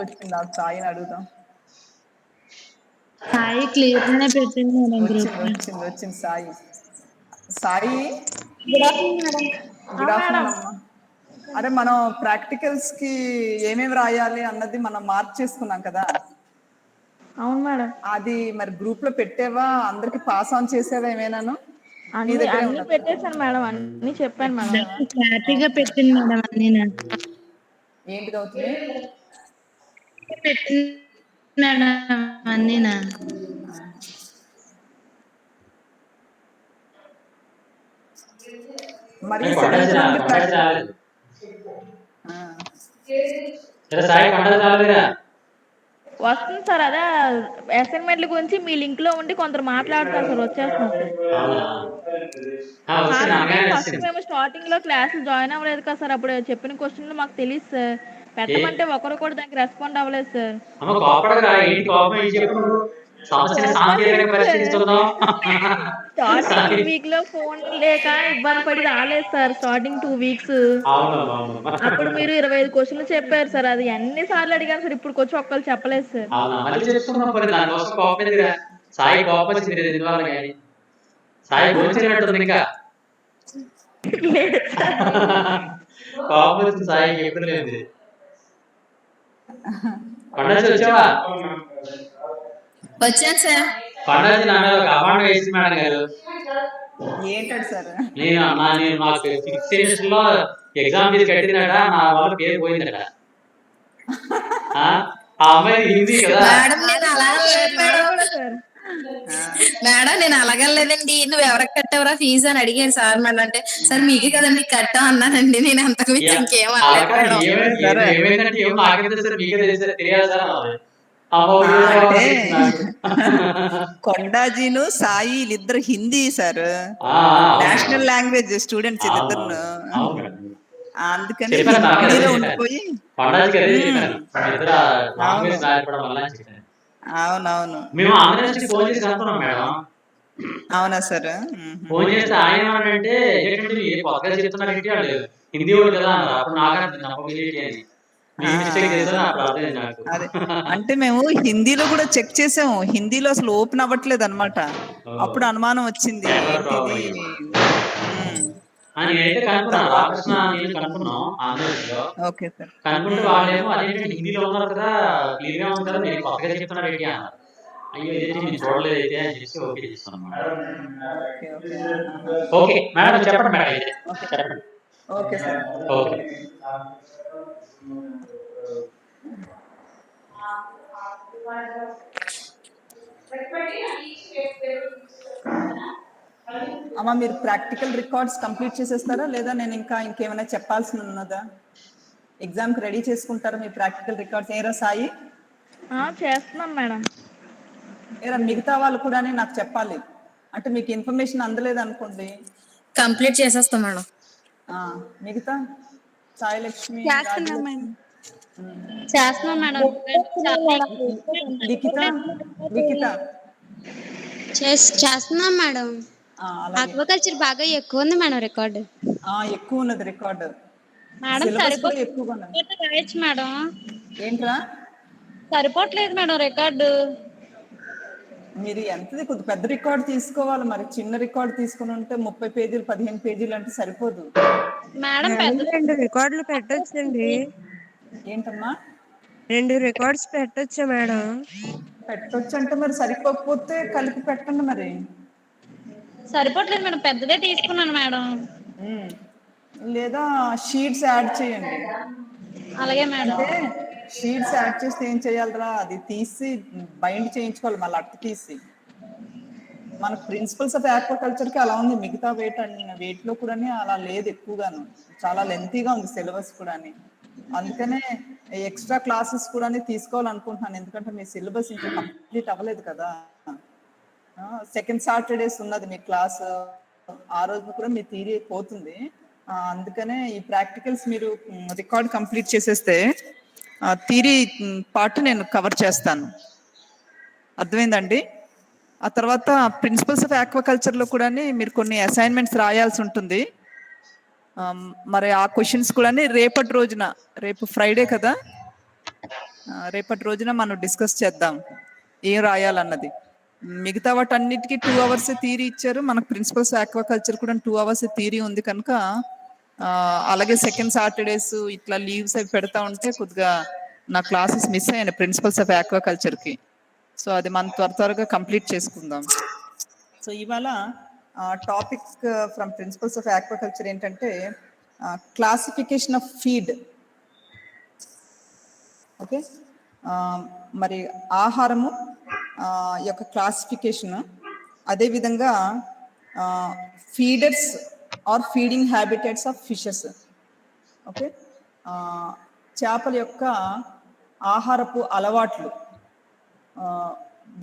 వచ్చింది. ఆ సాయిని అడుగుదాం. సాయి క్లియర్‌గానే పెట్టింది మేడం వచ్చింది గ్రూప్‌లో. వచ్చింది వచ్చింది Sai. Sai good afternoon madam. Good afternoon అమ్మా. అరే మనం ప్రాక్టికల్స్ కి ఏమేమి రాయాలి అన్నది మనం మార్క్ చేసుకున్నాం కదా. అవును మేడం. అది మరి గ్రూప్ లో పెట్టేవా? అందరికి పాస్ ఆన్ చేసేవా ఏమైనాను? మీ దగ్గరే అన్ని ఉన్నది. పెట్టేశాను మేడం, అన్ని చెప్పాను మేడం. హ్యాపీగా పెట్టింది మేడం అన్నీనా. ఏంటిది అవుతుంది? పెట్టింది మేడం అన్నీనా. మరి సెవెంత్ నుండి వస్తుంది సార్. అదే అసైన్మెంట్ల గురించి మీ లింక్ లో ఉండి కొందరు మాట్లాడతారు సార్, వచ్చేస్తున్నారు సార్. కాదండి, ఫస్ట్ మేము స్టార్టింగ్ లో క్లాసులు జాయిన్ అవ్వలేదు కదా సార్. అప్పుడు చెప్పిన క్వశ్చన్లు మాకు తెలియదు సార్. పెట్టమంటే ఒకరు కూడా దానికి రెస్పాండ్ అవ్వలేదు సార్. స్టార్టింగ్ 1 వీక్ లో ఫోన్ లేక ఇబ్బంది పడి రాలేదు సార్. స్టార్టింగ్ 2 వీక్స్ అప్పుడు మీరు 25 క్వశ్చన్లు చెప్పారు సార్. అది ఎన్ని సార్లు అడిగాను సార్, ఇప్పుడు వచ్చి ఒక్కరు చెప్పలేదు సార్. వచ్చాను సార్. ఏంటాడు సార్? ఎగ్జామ్ ఫీజు కట్టిందట, నా వల్ల పేరు పోయిందట. ఆ అమ్మాయి హిందీ కదా మేడం. నేను అలాగలేదండి, నువ్వు ఎవరికి కట్టావరా ఫీజు అని అడిగాను సార్. మళ్ళీ అంటే సార్ మీకే కదండి కట్టాం అన్నానండి. నేను అంతకు మించి ఇంకేం అనలేదు. అంటే కొండాజీను సాయి వీళ్ళిద్దరు Hindi sir, national language students వీళ్ళిద్దరు. అందుకని హిందీలో ఉండిపోయి. అవునవును. అవునా సార్? ఫోన్ చేస్తే ఆయన అంటే కొత్తగా చెప్తున్నారంటే వాళ్ళు హిందీ వాడు కదా అన్నారు. అప్పుడు నాకు అదే అంటే మేము హిందీలో కూడా చెక్ చేసాము. హిందీలో అసలు ఓపెన్ అవ్వట్లేదు అనమాట. అప్పుడు అనుమానం వచ్చింది, ఏంటిది. Okay sir. హిందీలో ఉన్నారు కదా, క్లియర్ గా ఉంది కదా, మీరు కొత్తగా చెప్తున్నారంటే అన్నారు. అయ్యో ఇదేంటి నేను చూడలేదైతే అని చెప్పి ఓకే చేస్తాను. ఓకే మేడం చెప్పండి మేడం. చెప్పండి. Okay sir. ఓకే. అమ్మా మీరు ప్రాక్టికల్ రికార్డ్స్ కంప్లీట్ చేసేస్తారా లేదా నేను ఇంకేమైనా చెప్పాల్సి ఉన్నదా? ఎగ్జామ్కి రెడీ చేసుకుంటారా మీ ప్రాక్టికల్ రికార్డ్స్? ఏరా సాయి? చేస్తున్నాం మేడం. ఏరా మిగతా వాళ్ళు కూడా నాకు చెప్పాలి. అంటే మీకు ఇన్ఫర్మేషన్ అందలేదు అనుకోండి. కంప్లీట్ చేసేస్తాం మేడం. మిగతా సాయి లక్ష్మి, చేస్తున్నాం మేడం. లిఖిత చేస్తున్నాం మేడం. ఆక్వాకల్చర్ బాగా ఎక్కువ ఉంది మేడం రికార్డు. ఎక్కువ ఉన్నది రికార్డు మేడం. రాయొచ్చు మేడం. ఏంట్రా సరిపోవట్లేదు మేడం రికార్డు. మీరు ఎంతది కొద్ది పెద్ద రికార్డు తీసుకోవాలి. మరి చిన్న రికార్డు తీసుకుని ఉంటే 30 పేజీలు 15 పేజీలు అంటే సరిపోదు మేడం. 2 రికార్డులు పెట్టొచ్చండి. ఏంటమ్మా? 2 రికార్డ్స్ పెట్టొచ్చా మేడం? పెట్టొచ్చు అంటే మరి సరిపోకపోతే కలిపి పెట్టండి. మరి సరిపోవట్లేదు మేడం, పెద్దదే తీసుకున్నాను మేడం. లేదా షీట్స్ యాడ్ చేయండి. అలాగే మేడం. అంటే షీట్స్ యాడ్ చేస్తే ఏం చేయాలరా, అది తీసి బైండ్ చేయించుకోవాలి మళ్ళీ అట్టు తీసి. మన ప్రిన్సిపల్స్ ఆఫ్ ఆక్వాకల్చర్కి అలా ఉంది. మిగతా వెయిట్లో కూడా అలా లేదు, ఎక్కువగాను చాలా లెంతీగా ఉంది సిలబస్ కూడా. అందుకనే ఎక్స్ట్రా క్లాసెస్ కూడా తీసుకోవాలనుకుంటున్నాను. ఎందుకంటే మీ సిలబస్ ఇంకా కంప్లీట్ అవ్వలేదు కదా. సెకండ్ సాటర్డేస్ ఉన్నది మీ క్లాస్. ఆ రోజు కూడా మీ థియరీ పోతుంది. అందుకనే ఈ ప్రాక్టికల్స్ మీరు రికార్డ్ కంప్లీట్ చేసేస్తే థియరీ పార్ట్ నేను కవర్ చేస్తాను. అర్థమైందండి? ఆ తర్వాత ప్రిన్సిపల్స్ ఆఫ్ ఆక్వాకల్చర్లో కూడా మీరు కొన్ని అసైన్మెంట్స్ రాయాల్సి ఉంటుంది. మరి ఆ క్వశ్చన్స్ కూడా రేపటి రోజున, రేపు ఫ్రైడే కదా, రేపటి రోజున మనం డిస్కస్ చేద్దాం ఏం రాయాలన్నది. మిగతా వాటన్నిటికీ 2 అవర్స్ థియరీ ఇచ్చారు. మనకు ప్రిన్సిపల్స్ ఆక్వాకల్చర్ కూడా 2 అవర్స్ థియరీ ఉంది కనుక అలాగే సెకండ్ సాటర్డేస్ ఇట్లా లీవ్స్ అవి పెడతా ఉంటే కొద్దిగా నా క్లాసెస్ మిస్ అయ్యాను ప్రిన్సిపల్స్ ఆఫ్ ఆక్వాకల్చర్కి. సో అది మనం త్వరగా కంప్లీట్ చేసుకుందాం. సో ఇవాళ topic from principles of aquaculture ఏంటంటే క్లాసిఫికేషన్ ఆఫ్ ఫీడ్. ఓకే, మరి ఆహారము యొక్క క్లాసిఫికేషన్, అదేవిధంగా feeders or feeding habitats of fishes. Okay, చేపల యొక్క ఆహారపు అలవాట్లు,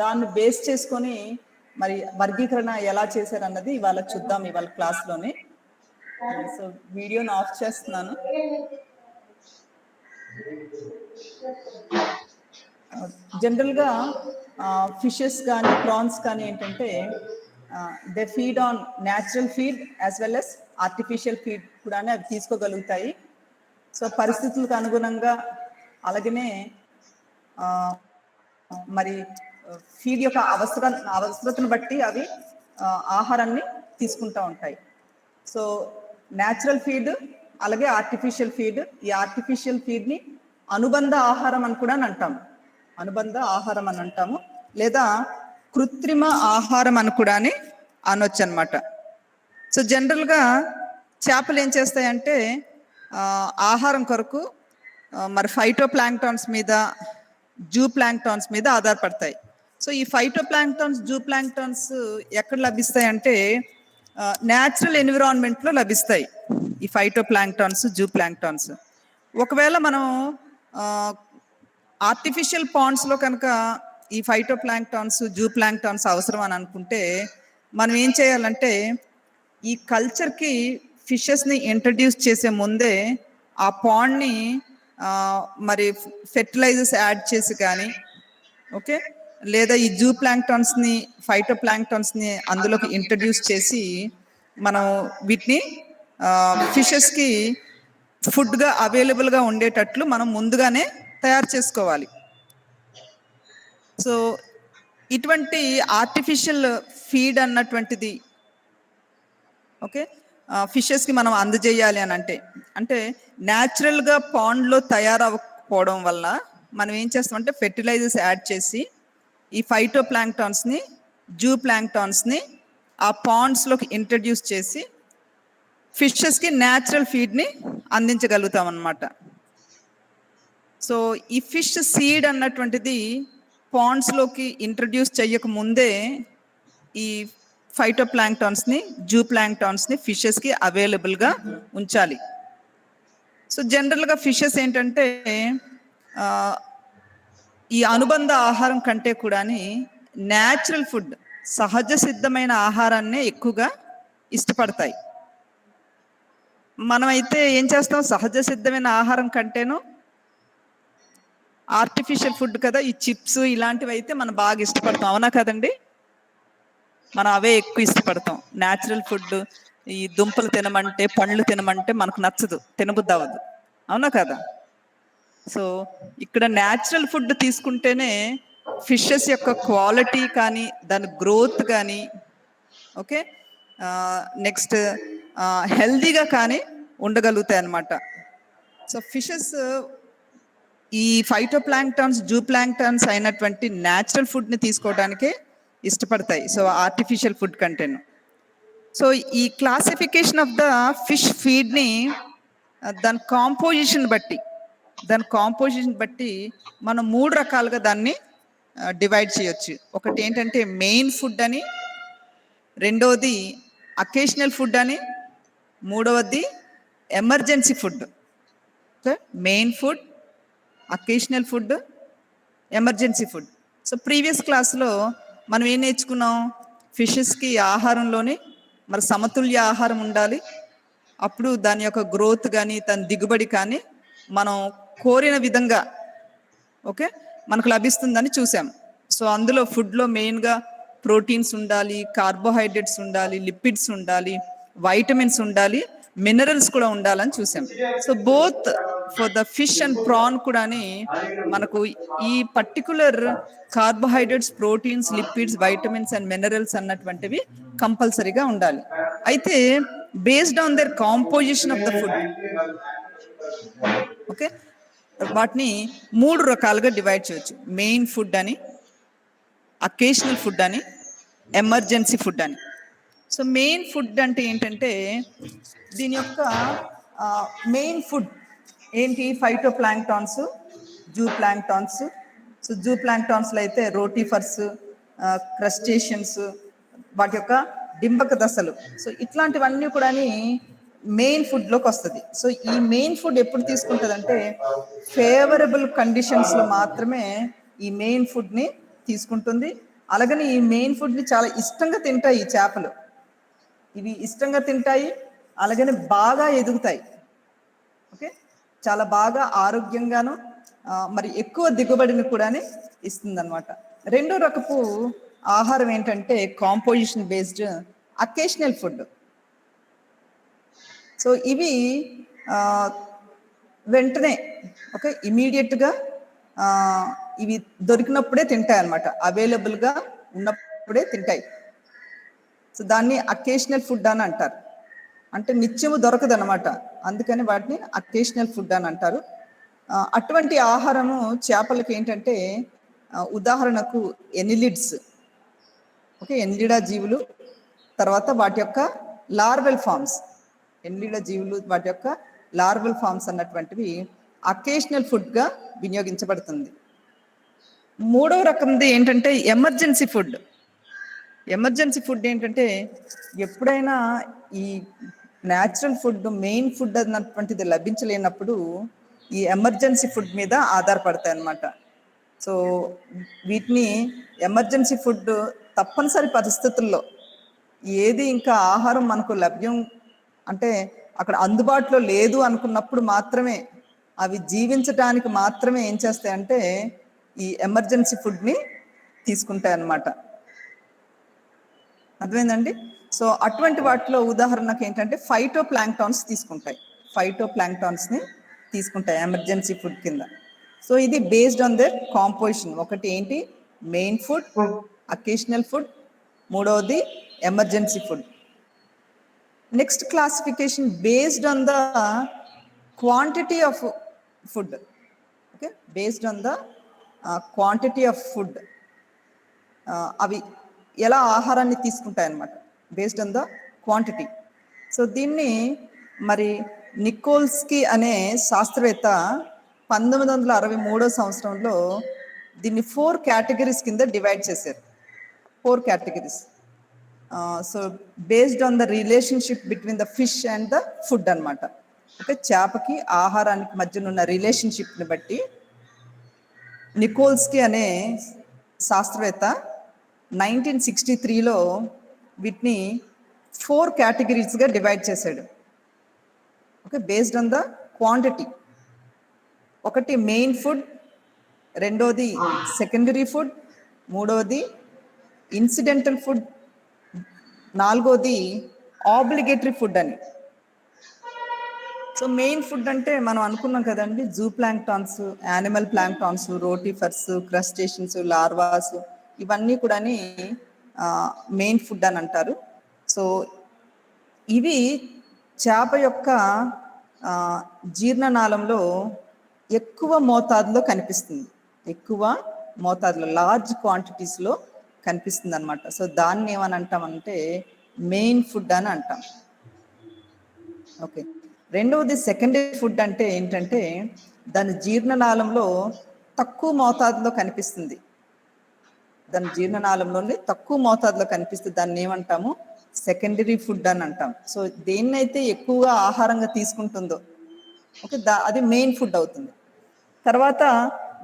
దాన్ని బేస్ చేసుకొని మరి వర్గీకరణ ఎలా చేశారన్నది ఇవాళ చూద్దాం ఇవాళ క్లాస్లోనే. సో వీడియోని ఆఫ్ చేస్తున్నాను. జనరల్గా ఫిషెస్ కానీ ప్రాన్స్ కానీ ఏంటంటే they feed on natural feed as well as artificial feed కూడా అవి తీసుకోగలుగుతాయి. సో పరిస్థితులకు అనుగుణంగా అలాగనే మరి ఫీడ్ యొక్క అవసరతను బట్టి అవి ఆహారాన్ని తీసుకుంటూ ఉంటాయి. సో న్యాచురల్ ఫీడ్ అలాగే ఆర్టిఫిషియల్ ఫీడ్, ఈ ఆర్టిఫిషియల్ ఫీడ్ని అనుబంధ ఆహారం అని కూడా అంటాము. అనుబంధ ఆహారం అని అంటాము, లేదా కృత్రిమ ఆహారం అని కూడా అనొచ్చు అనమాట. సో జనరల్గా చేపలు ఏం చేస్తాయంటే ఆహారం కొరకు మరి ఫైటో ప్లాంక్టాన్స్ మీద, జూ ప్లాంక్టాన్స్ మీద ఆధారపడతాయి. సో ఈ ఫైటో ప్లాంక్టాన్స్, జూ ప్లాంక్టాన్స్ ఎక్కడ లభిస్తాయి అంటే న్యాచురల్ ఎన్విరాన్మెంట్లో లభిస్తాయి ఈ ఫైటో ప్లాంక్టాన్స్, జూ ప్లాంక్టాన్స్. ఒకవేళ మనం ఆర్టిఫిషియల్ పాండ్స్లో కనుక ఈ ఫైటో ప్లాంక్టాన్స్, జూ ప్లాంక్టాన్స్ అవసరం అని అనుకుంటే మనం ఏం చేయాలంటే ఈ కల్చర్కి ఫిషెస్ని ఇంట్రడ్యూస్ చేసే ముందే ఆ పాండ్ని మరి ఫెర్టిలైజర్స్ యాడ్ చేసి కానీ, ఓకే, లేదా ఈ జూ ప్లాంక్టాన్స్ని, ఫైటో ప్లాంక్టాన్స్ని అందులోకి ఇంట్రడ్యూస్ చేసి మనం వీటిని ఫిషెస్కి ఫుడ్గా అవైలబుల్గా ఉండేటట్లు మనం ముందుగానే తయారు చేసుకోవాలి. సో ఇటువంటి ఆర్టిఫిషియల్ ఫీడ్ అన్నటువంటిది ఓకే ఫిషెస్కి మనం అందజేయాలి అని అంటే న్యాచురల్గా పాండ్లో తయారవ్వకపోవడం వల్ల మనం ఏం చేస్తామంటే ఫెర్టిలైజర్స్ యాడ్ చేసి ఈ ఫైటో ప్లాంక్టాన్స్ని, జూ ప్లాంక్టాన్స్ని ఆ పాండ్స్లోకి ఇంట్రడ్యూస్ చేసి ఫిషెస్కి న్యాచురల్ ఫీడ్ని అందించగలుగుతాం అన్నమాట. సో ఈ ఫిష్ సీడ్ అన్నటువంటిది పాండ్స్లోకి ఇంట్రడ్యూస్ చేయక ముందే ఈ ఫైటో ప్లాంక్టాన్స్ని, జూ ప్లాంక్టాన్స్ని ఫిషెస్కి అవైలబుల్గా ఉంచాలి. సో జనరల్గా ఫిషెస్ ఏంటంటే ఈ అనుబంధ ఆహారం కంటే కూడా న్యాచురల్ ఫుడ్, సహజ సిద్ధమైన ఆహారాన్నే ఎక్కువగా ఇష్టపడతాయి. మనమైతే ఏం చేస్తాం, సహజ సిద్ధమైన ఆహారం కంటేను ఆర్టిఫిషియల్ ఫుడ్ కదా, ఈ చిప్స్ ఇలాంటివి అయితే మనం బాగా ఇష్టపడతాం, అవునా కదండి? మనం అవే ఎక్కువ ఇష్టపడతాం. న్యాచురల్ ఫుడ్, ఈ దుంపలు తినమంటే, పండ్లు తినమంటే మనకు నచ్చదు, తినబుద్ధి అవ్వదు, అవునా కదా? సో ఇక్కడ న్యాచురల్ ఫుడ్ తీసుకుంటేనే ఫిషెస్ యొక్క క్వాలిటీ కానీ, దాని గ్రోత్ కానీ, ఓకే, నెక్స్ట్ హెల్దీగా కానీ ఉండగలుగుతాయి అన్నమాట. సో ఫిషెస్ ఈ ఫైటో ప్లాంక్టాన్స్, జూ ప్లాంక్టాన్స్ అయినటువంటి న్యాచురల్ ఫుడ్ని తీసుకోవడానికే ఇష్టపడతాయి, సో ఆర్టిఫిషియల్ ఫుడ్ కంటేను. సో ఈ క్లాసిఫికేషన్ ఆఫ్ ద ఫిష్ ఫీడ్ని దాని కాంపోజిషన్ బట్టి మనం 3 రకాలుగా దాన్ని డివైడ్ చేయొచ్చు. ఒకటి ఏంటంటే మెయిన్ ఫుడ్ అని, రెండవది అకేషనల్ ఫుడ్ అని, మూడవది emergency food. Main food, occasional food, emergency food. So previous క్లాస్లో మనం ఏం నేర్చుకున్నాం, ఫిషెస్కి ఆహారంలోని మరి సమతుల్య ఆహారం ఉండాలి, అప్పుడు దాని యొక్క గ్రోత్ కానీ, దాని దిగుబడి కానీ మనం కోరిన విధంగా ఓకే మనకు లభిస్తుందని చూసాం. సో అందులో ఫుడ్లో మెయిన్గా ప్రోటీన్స్ ఉండాలి, కార్బోహైడ్రేట్స్ ఉండాలి, లిపిడ్స్ ఉండాలి, వైటమిన్స్ ఉండాలి, మినరల్స్ కూడా ఉండాలని చూసాం. So both for the fish and prawn కూడాని మనకు ఈ particular carbohydrates, proteins, lipids, vitamins and minerals అన్నటువంటివి కంపల్సరీగా ఉండాలి. అయితే based on their composition of the food, okay, వాటిని 3 రకాలుగా డివైడ్ చేయొచ్చు. మెయిన్ ఫుడ్ అని, అకేషనల్ ఫుడ్ అని, ఎమర్జెన్సీ ఫుడ్ అని. సో మెయిన్ ఫుడ్ అంటే ఏంటంటే దీని యొక్క మెయిన్ ఫుడ్ ఏంటి? Phytoplanktons, zooplanktons. So జూ ప్లాంక్టాన్స్లో అయితే రోటిఫర్స్, క్రస్టేషన్స్, వాటి యొక్క డింబక దశలు. సో ఇట్లాంటివన్నీ కూడా మెయిన్ ఫుడ్లోకి వస్తుంది. సో ఈ మెయిన్ ఫుడ్ ఎప్పుడు తీసుకుంటుంది అంటే ఫేవరబుల్ కండిషన్స్లో మాత్రమే ఈ మెయిన్ ఫుడ్ని తీసుకుంటుంది. అలాగని ఈ మెయిన్ ఫుడ్ని చాలా ఇష్టంగా తింటాయి ఈ చేపలు. ఇవి ఇష్టంగా తింటాయి, అలాగని బాగా ఎదుగుతాయి. ఓకే, చాలా బాగా ఆరోగ్యంగాను మరి ఎక్కువ దిగుబడిని కూడా ఇస్తుంది అనమాట. రెండో రకపు ఆహారం ఏంటంటే composition based occasional food. So ఇవి వెంటనే ఓకే ఇమీడియట్గా ఇవి దొరికినప్పుడే తింటాయి అన్నమాట, అవైలబుల్గా ఉన్నప్పుడే తింటాయి. సో దాన్ని అకేషనల్ ఫుడ్ అని అంటారు. అంటే నిత్యము దొరకదు అనమాట, అందుకని వాటిని అకేషనల్ ఫుడ్ అని అంటారు. అటువంటి ఆహారము చేపలకి ఏంటంటే ఉదాహరణకు ఎనిలిడ్స్, ఓకే, ఎనిలిడా జీవులు, తర్వాత వాటి యొక్క లార్వెల్ ఫార్మ్స్, ఎనిలిడా జీవులు వాటి యొక్క లార్వెల్ ఫార్మ్స్ అన్నటువంటివి అకేషనల్ ఫుడ్గా వినియోగించబడుతుంది. మూడవ రకంది ఏంటంటే ఎమర్జెన్సీ ఫుడ్. ఎమర్జెన్సీ ఫుడ్ ఏంటంటే ఎప్పుడైనా ఈ న్యాచురల్ ఫుడ్, మెయిన్ ఫుడ్ అన్నటువంటిది లభించలేనప్పుడు ఈ ఎమర్జెన్సీ ఫుడ్ మీద ఆధారపడతాయి అన్నమాట. సో వీటిని ఎమర్జెన్సీ ఫుడ్ తప్పనిసరి పరిస్థితుల్లో ఏది ఇంకా ఆహారం మనకు లభ్యం అంటే అక్కడ అందుబాటులో లేదు అనుకున్నప్పుడు మాత్రమే, అవి జీవించడానికి మాత్రమే ఏం చేస్తాయంటే ఈ ఎమర్జెన్సీ ఫుడ్ని తీసుకుంటాయి అన్నమాట. అర్థమైందండి? సో అటువంటి వాటిలో ఉదాహరణకు ఏంటంటే ఫైటో ప్లాంక్టాన్స్ తీసుకుంటాయి, ఫైటో ప్లాంక్టాన్స్ని తీసుకుంటాయి ఎమర్జెన్సీ ఫుడ్ కింద. సో ఇది బేస్డ్ ఆన్ దర్ కాంపోజిషన్. ఒకటి ఏంటి? మెయిన్ ఫుడ్, అకేషనల్ ఫుడ్, మూడవది emergency food. Next classification based on the quantity of food. Okay, based on the quantity of food, అవి ఎలా ఆహారాన్ని తీసుకుంటాయి అన్నమాట, based on the quantity. So దీన్ని మరి నికోల్స్కీ అనే శాస్త్రవేత్త 1963 సంవత్సరంలో దీన్ని 4 కేటగిరీస్ కింద డివైడ్ చేశారు. 4 categories. So based on the relationship between the fish and the food అనమాట. ఓకే, చేపకి ఆహారానికి మధ్యన ఉన్న రిలేషన్షిప్ని బట్టి నికోల్స్కీ అనే శాస్త్రవేత్త 1963లో వీటిని 4 కేటగిరీస్గా డివైడ్ చేశాడు. Okay, based on the quantity. ఒకటి మెయిన్ ఫుడ్, రెండోది సెకండరీ ఫుడ్, మూడవది ఇన్సిడెంటల్ ఫుడ్, నాలుగోది ఆబ్లిగేటరీ ఫుడ్ అని. సో మెయిన్ ఫుడ్ అంటే మనం అనుకున్నాం కదండి, zooplanktons, animal planktons, rotifers, crustaceans, larvas, ఇవన్నీ కూడా మెయిన్ ఫుడ్ అని అంటారు. సో ఇవి చేప యొక్క జీర్ణనాళంలో ఎక్కువ మోతాదులో కనిపిస్తుంది, ఎక్కువ మోతాదులో లార్జ్ క్వాంటిటీస్లో కనిపిస్తుంది అనమాట. సో దాన్ని ఏమని అంటామంటే మెయిన్ ఫుడ్ అని అంటాం. ఓకే, రెండవది సెకండరీ ఫుడ్ అంటే ఏంటంటే దాని జీర్ణనాళంలో తక్కువ మోతాదులో కనిపిస్తుంది, దాని జీర్ణనాళంలోనే తక్కువ మోతాదులో కనిపిస్తుంది, దాన్ని ఏమంటాము సెకండరీ ఫుడ్ అని అంటాం. సో దేన్నైతే ఎక్కువగా ఆహారంగా తీసుకుంటుందో ఓకే అది మెయిన్ ఫుడ్ అవుతుంది. తర్వాత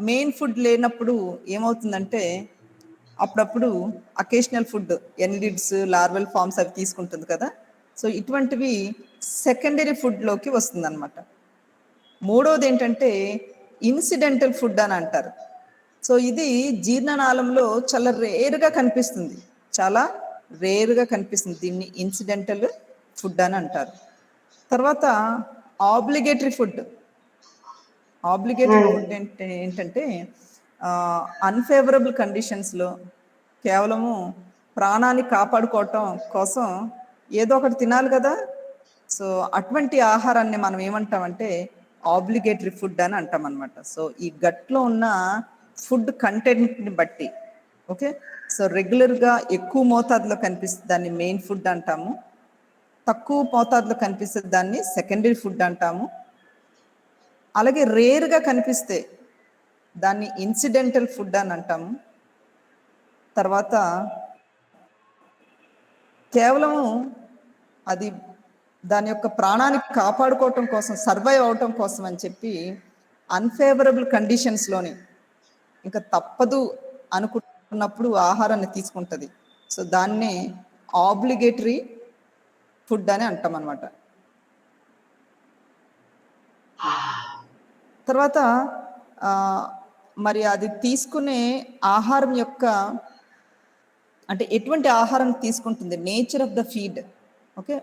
మెయిన్ ఫుడ్ లేనప్పుడు ఏమవుతుందంటే అప్పుడప్పుడు అకేషనల్ ఫుడ్, ఎనిలిడ్స్, లార్వెల్ ఫార్మ్స్ అవి తీసుకుంటుంది కదా. సో ఇటువంటివి సెకండరీ ఫుడ్లోకి వస్తుంది అనమాట. మూడవది ఏంటంటే ఇన్సిడెంటల్ ఫుడ్ అని అంటారు. సో ఇది జీర్ణనాళంలో చాలా రేరుగా కనిపిస్తుంది, చాలా రేరుగా కనిపిస్తుంది, దీన్ని ఇన్సిడెంటల్ ఫుడ్ అని అంటారు. తర్వాత ఆబ్లిగేటరీ ఫుడ్. ఆబ్లిగేటరీ ఫుడ్ అంటే ఏంటంటే అన్ఫేవరబుల్ కండిషన్స్లో కేవలము ప్రాణాన్ని కాపాడుకోవటం కోసం ఏదో ఒకటి తినాలి కదా. సో అటువంటి ఆహారాన్ని మనం ఏమంటామంటే ఆబ్లిగేటరీ ఫుడ్ అని అంటాం అనమాట. సో ఈ గట్లో ఉన్న ఫుడ్ కంటెంట్ని బట్టి, ఓకే, సో రెగ్యులర్గా ఎక్కువ మోతాదులో కనిపిస్తుంది దాన్ని మెయిన్ ఫుడ్ అంటాము, తక్కువ మోతాదులో కనిపిస్తే దాన్ని సెకండరీ ఫుడ్ అంటాము, అలాగే రేర్గా కనిపిస్తే దాన్ని ఇన్సిడెంటల్ ఫుడ్ అని అంటాము. తర్వాత కేవలము అది దాని యొక్క ప్రాణానికి కాపాడుకోవటం కోసం, సర్వైవ్ అవటం కోసం అని చెప్పి అన్ఫేవరబుల్ కండిషన్స్లోని ఇంకా తప్పదు అనుకున్నప్పుడు ఆహారాన్ని తీసుకుంటుంది. సో దాన్నే ఆబ్లిగేటరీ ఫుడ్ అని అంటాం అన్నమాట. తర్వాత మరి అది తీసుకునే ఆహారం యొక్క అంటే ఎటువంటి ఆహారం తీసుకుంటుంది, nature of the feed. Okay,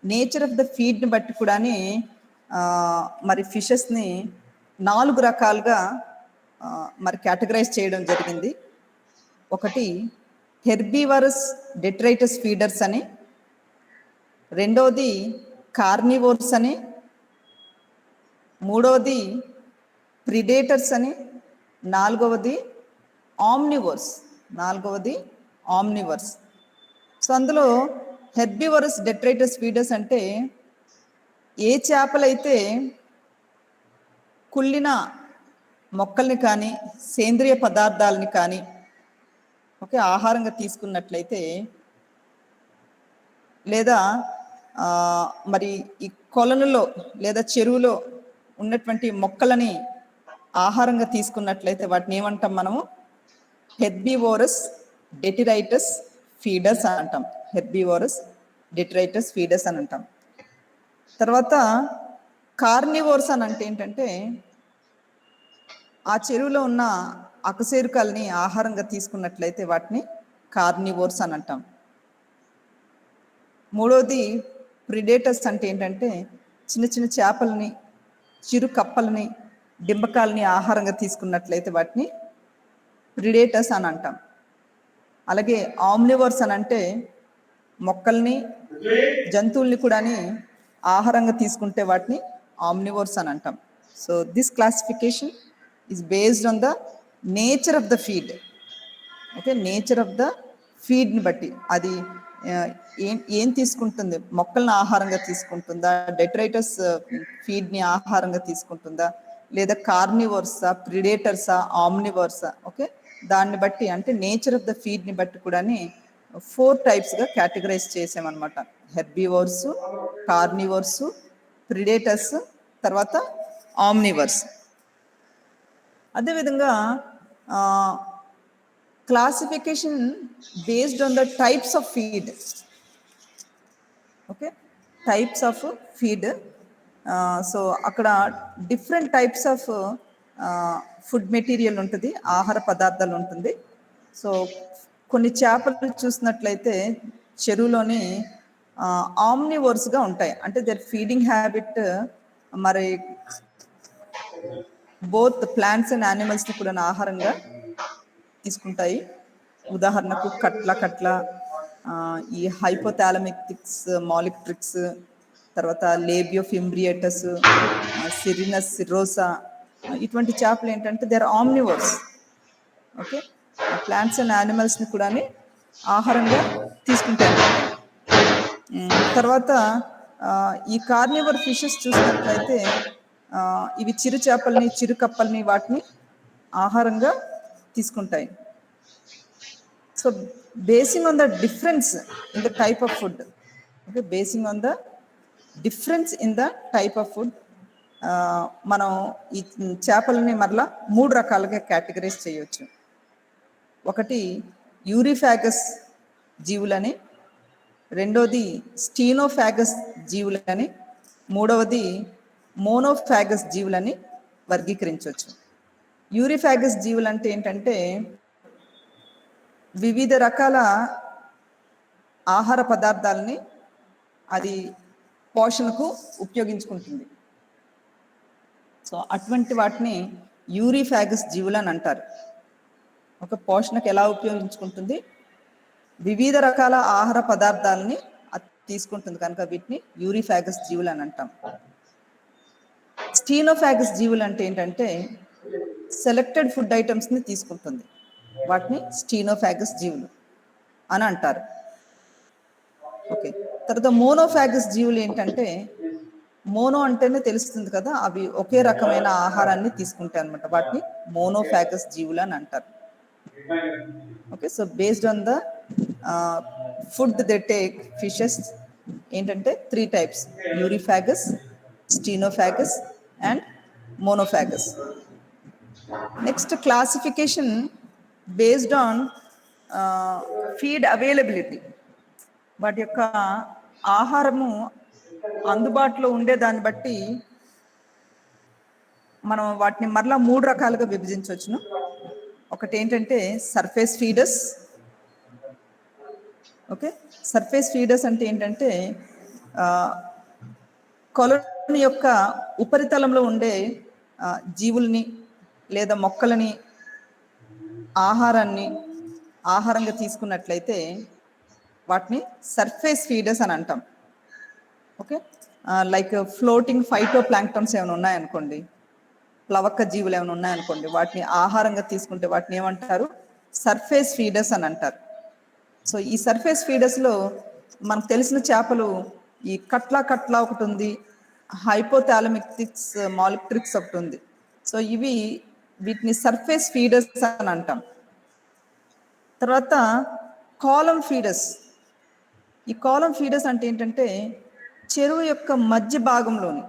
nature of the ఫీడ్ని బట్టి కూడా మరి ఫిషెస్ని 4 రకాలుగా మరి కేటగరైజ్ చేయడం జరిగింది. ఒకటి హెర్బీవరస్ డెట్రైటస్ ఫీడర్స్ అని, రెండవది కార్నివోర్స్ అని, మూడవది ప్రిడేటర్స్ అని, నాలుగవది ఆమ్నివర్స్. సో అందులో హెర్బివరస్ డెట్రైటస్ ఫీడర్స్ అంటే ఏ చేపలైతే కుళ్ళిన మొక్కల్ని కానీ సేంద్రియ పదార్థాలని కానీ ఓకే ఆహారంగా తీసుకున్నట్లయితే, లేదా మరి ఈ కొలనులో లేదా చెరువులో ఉన్నటువంటి మొక్కలని ఆహారంగా తీసుకున్నట్లయితే వాటిని ఏమంటాం మనము, హెర్బివోరస్ డెట్రైటస్ ఫీడర్స్ అని అంటాం. హెర్బివోరస్ డెట్రైటస్ ఫీడర్స్ అని అంటాం. తర్వాత కార్నివోర్స్ అని అంటే ఏంటంటే ఆ చెరువులో ఉన్న అకశేరుకాలని ఆహారంగా తీసుకున్నట్లయితే వాటిని కార్నివోర్స్ అని అంటాం. మూడవది ప్రిడేటర్స్ అంటే ఏంటంటే చిన్న చిన్న చేపలని, చిరు కప్పలని, డింబకాలని ఆహారంగా తీసుకున్నట్లయితే వాటిని ప్రిడేటర్స్ అని అంటాం. అలాగే ఆమ్నివర్స్ అని అంటే మొక్కల్ని, జంతువుల్ని కూడా ఆహారంగా తీసుకుంటే వాటిని ఆమ్నివర్స్ అని అంటాం. So this classification is based on the nature of the feed. Okay, nature of the ఫీడ్ని బట్టి అది ఏం తీసుకుంటుంది, మొక్కల్ని ఆహారంగా తీసుకుంటుందా, డెట్రైటస్ ఫీడ్ని ఆహారంగా తీసుకుంటుందా, లేదా కార్నివర్సా, ప్రిడేటర్సా, ఆమ్నివర్సా. ఓకే, దాన్ని బట్టి అంటే నేచర్ ఆఫ్ ద ఫీడ్ని బట్టి కూడా 4 టైప్స్గా కేటగరైజ్ చేసామన్నమాట. హెర్బివోర్స్, కార్నివర్స్, ప్రిడేటర్స్, తర్వాత ఆమ్నివర్స్. అదేవిధంగా classification based on the types of feed. Okay, types of feed. So అక్కడ different types of food material ఉంటుంది, ఆహార పదార్థాలు ఉంటుంది. సో కొన్ని చేపలు చూసినట్లయితే చెరువులోని ఆమ్నివర్స్గా ఉంటాయి, అంటే దర్ ఫీడింగ్ హ్యాబిట్ మరి బోత్ ప్లాంట్స్ అండ్ యానిమల్స్ని కూడా ఆహారంగా తీసుకుంటాయి. ఉదాహరణకు కట్ల, ఈ హైపోథాలమిక్టిక్స్, మాలిక్ట్రిక్స్, తర్వాత లేబియోఫింబ్రియేటస్, సిరినస్ సిరోసా, ఇటువంటి చేపలు ఏంటంటే they are omnivores. Okay, plants and యానిమల్స్ని కూడా ఆహారంగా తీసుకుంటాయి. తర్వాత ఈ కార్నివర్ ఫిషెస్ చూసినట్లయితే ఇవి చిరు చేపల్ని, చిరు కప్పల్ని వాటిని ఆహారంగా తీసుకుంటాయి. So basing on the difference in the type of food, okay, basing on the difference in the type of food మనం ఈ చేపలని మరలా 3 రకాలుగా కేటగరైజ్ చేయవచ్చు. ఒకటి యూరిఫాగస్ జీవులని, రెండోది స్టీనోఫాగస్ జీవులని, మూడవది మోనోఫాగస్ జీవులని వర్గీకరించవచ్చు. యూరిఫాగస్ జీవులు అంటే ఏంటంటే వివిధ రకాల ఆహార పదార్థాలని అది పోషణకు ఉపయోగించుకుంటుంది. సో అటువంటి వాటిని యూరిఫాగస్ జీవులు అని అంటారు. ఒక పోషణకు ఎలా ఉపయోగించుకుంటుంది, వివిధ రకాల ఆహార పదార్థాలని తీసుకుంటుంది కనుక వీటిని యూరిఫాగస్ జీవులు అని అంటాం. స్టీనోఫాగస్ జీవులు అంటే ఏంటంటే సెలెక్టెడ్ ఫుడ్ ఐటమ్స్ని తీసుకుంటుంది, వాటిని స్టీనోఫాగస్ జీవులు అని అంటారు. ఓకే, తర్వాత మోనోఫాగస్ జీవులు ఏంటంటే, మోనో అంటేనే తెలుస్తుంది కదా, అవి ఒకే రకమైన ఆహారాన్ని తీసుకుంటాయి అనమాట, వాటిని మోనోఫాగస్ జీవులు అని అంటారు. Okay, so based on the food they take, fishes ఏంటంటే 3 types: euryphagous, stenophagous and monophagous. Next classification based on feed availability. వాటి యొక్క ఆహారము అందుబాటులో ఉండే దాన్ని బట్టి మనం వాటిని మరలా 3 రకాలుగా విభజించవచ్చును. ఒకటి ఏంటంటే surface feeders. Okay, surface feeders అంటే ఏంటంటే కొలని యొక్క ఉపరితలంలో ఉండే జీవుల్ని లేదా మొక్కలని ఆహారంగా తీసుకున్నట్లయితే వాటిని సర్ఫేస్ ఫీడర్స్ అని అంటాం. Okay, like floating phyto planktons ఏమైనా ఉన్నాయనుకోండి, ప్లవక్క జీవులు ఏమైనా ఉన్నాయనుకోండి, వాటిని ఆహారంగా తీసుకుంటే వాటిని ఏమంటారు, సర్ఫేస్ ఫీడర్స్ అని అంటారు. సో ఈ సర్ఫేస్ ఫీడర్స్లో మనకు తెలిసిన చేపలు ఈ కట్లా ఒకటి ఉంది, హైపోథాలమిక్టిక్స్ మాలిక్ట్రిక్స్ ఒకటి ఉంది. సో వీటిని సర్ఫేస్ ఫీడర్స్ అని అంటాం. తర్వాత కాలం ఫీడర్స్. ఈ కాలం ఫీడర్స్ అంటే ఏంటంటే చెరువు యొక్క మధ్య భాగంలోని,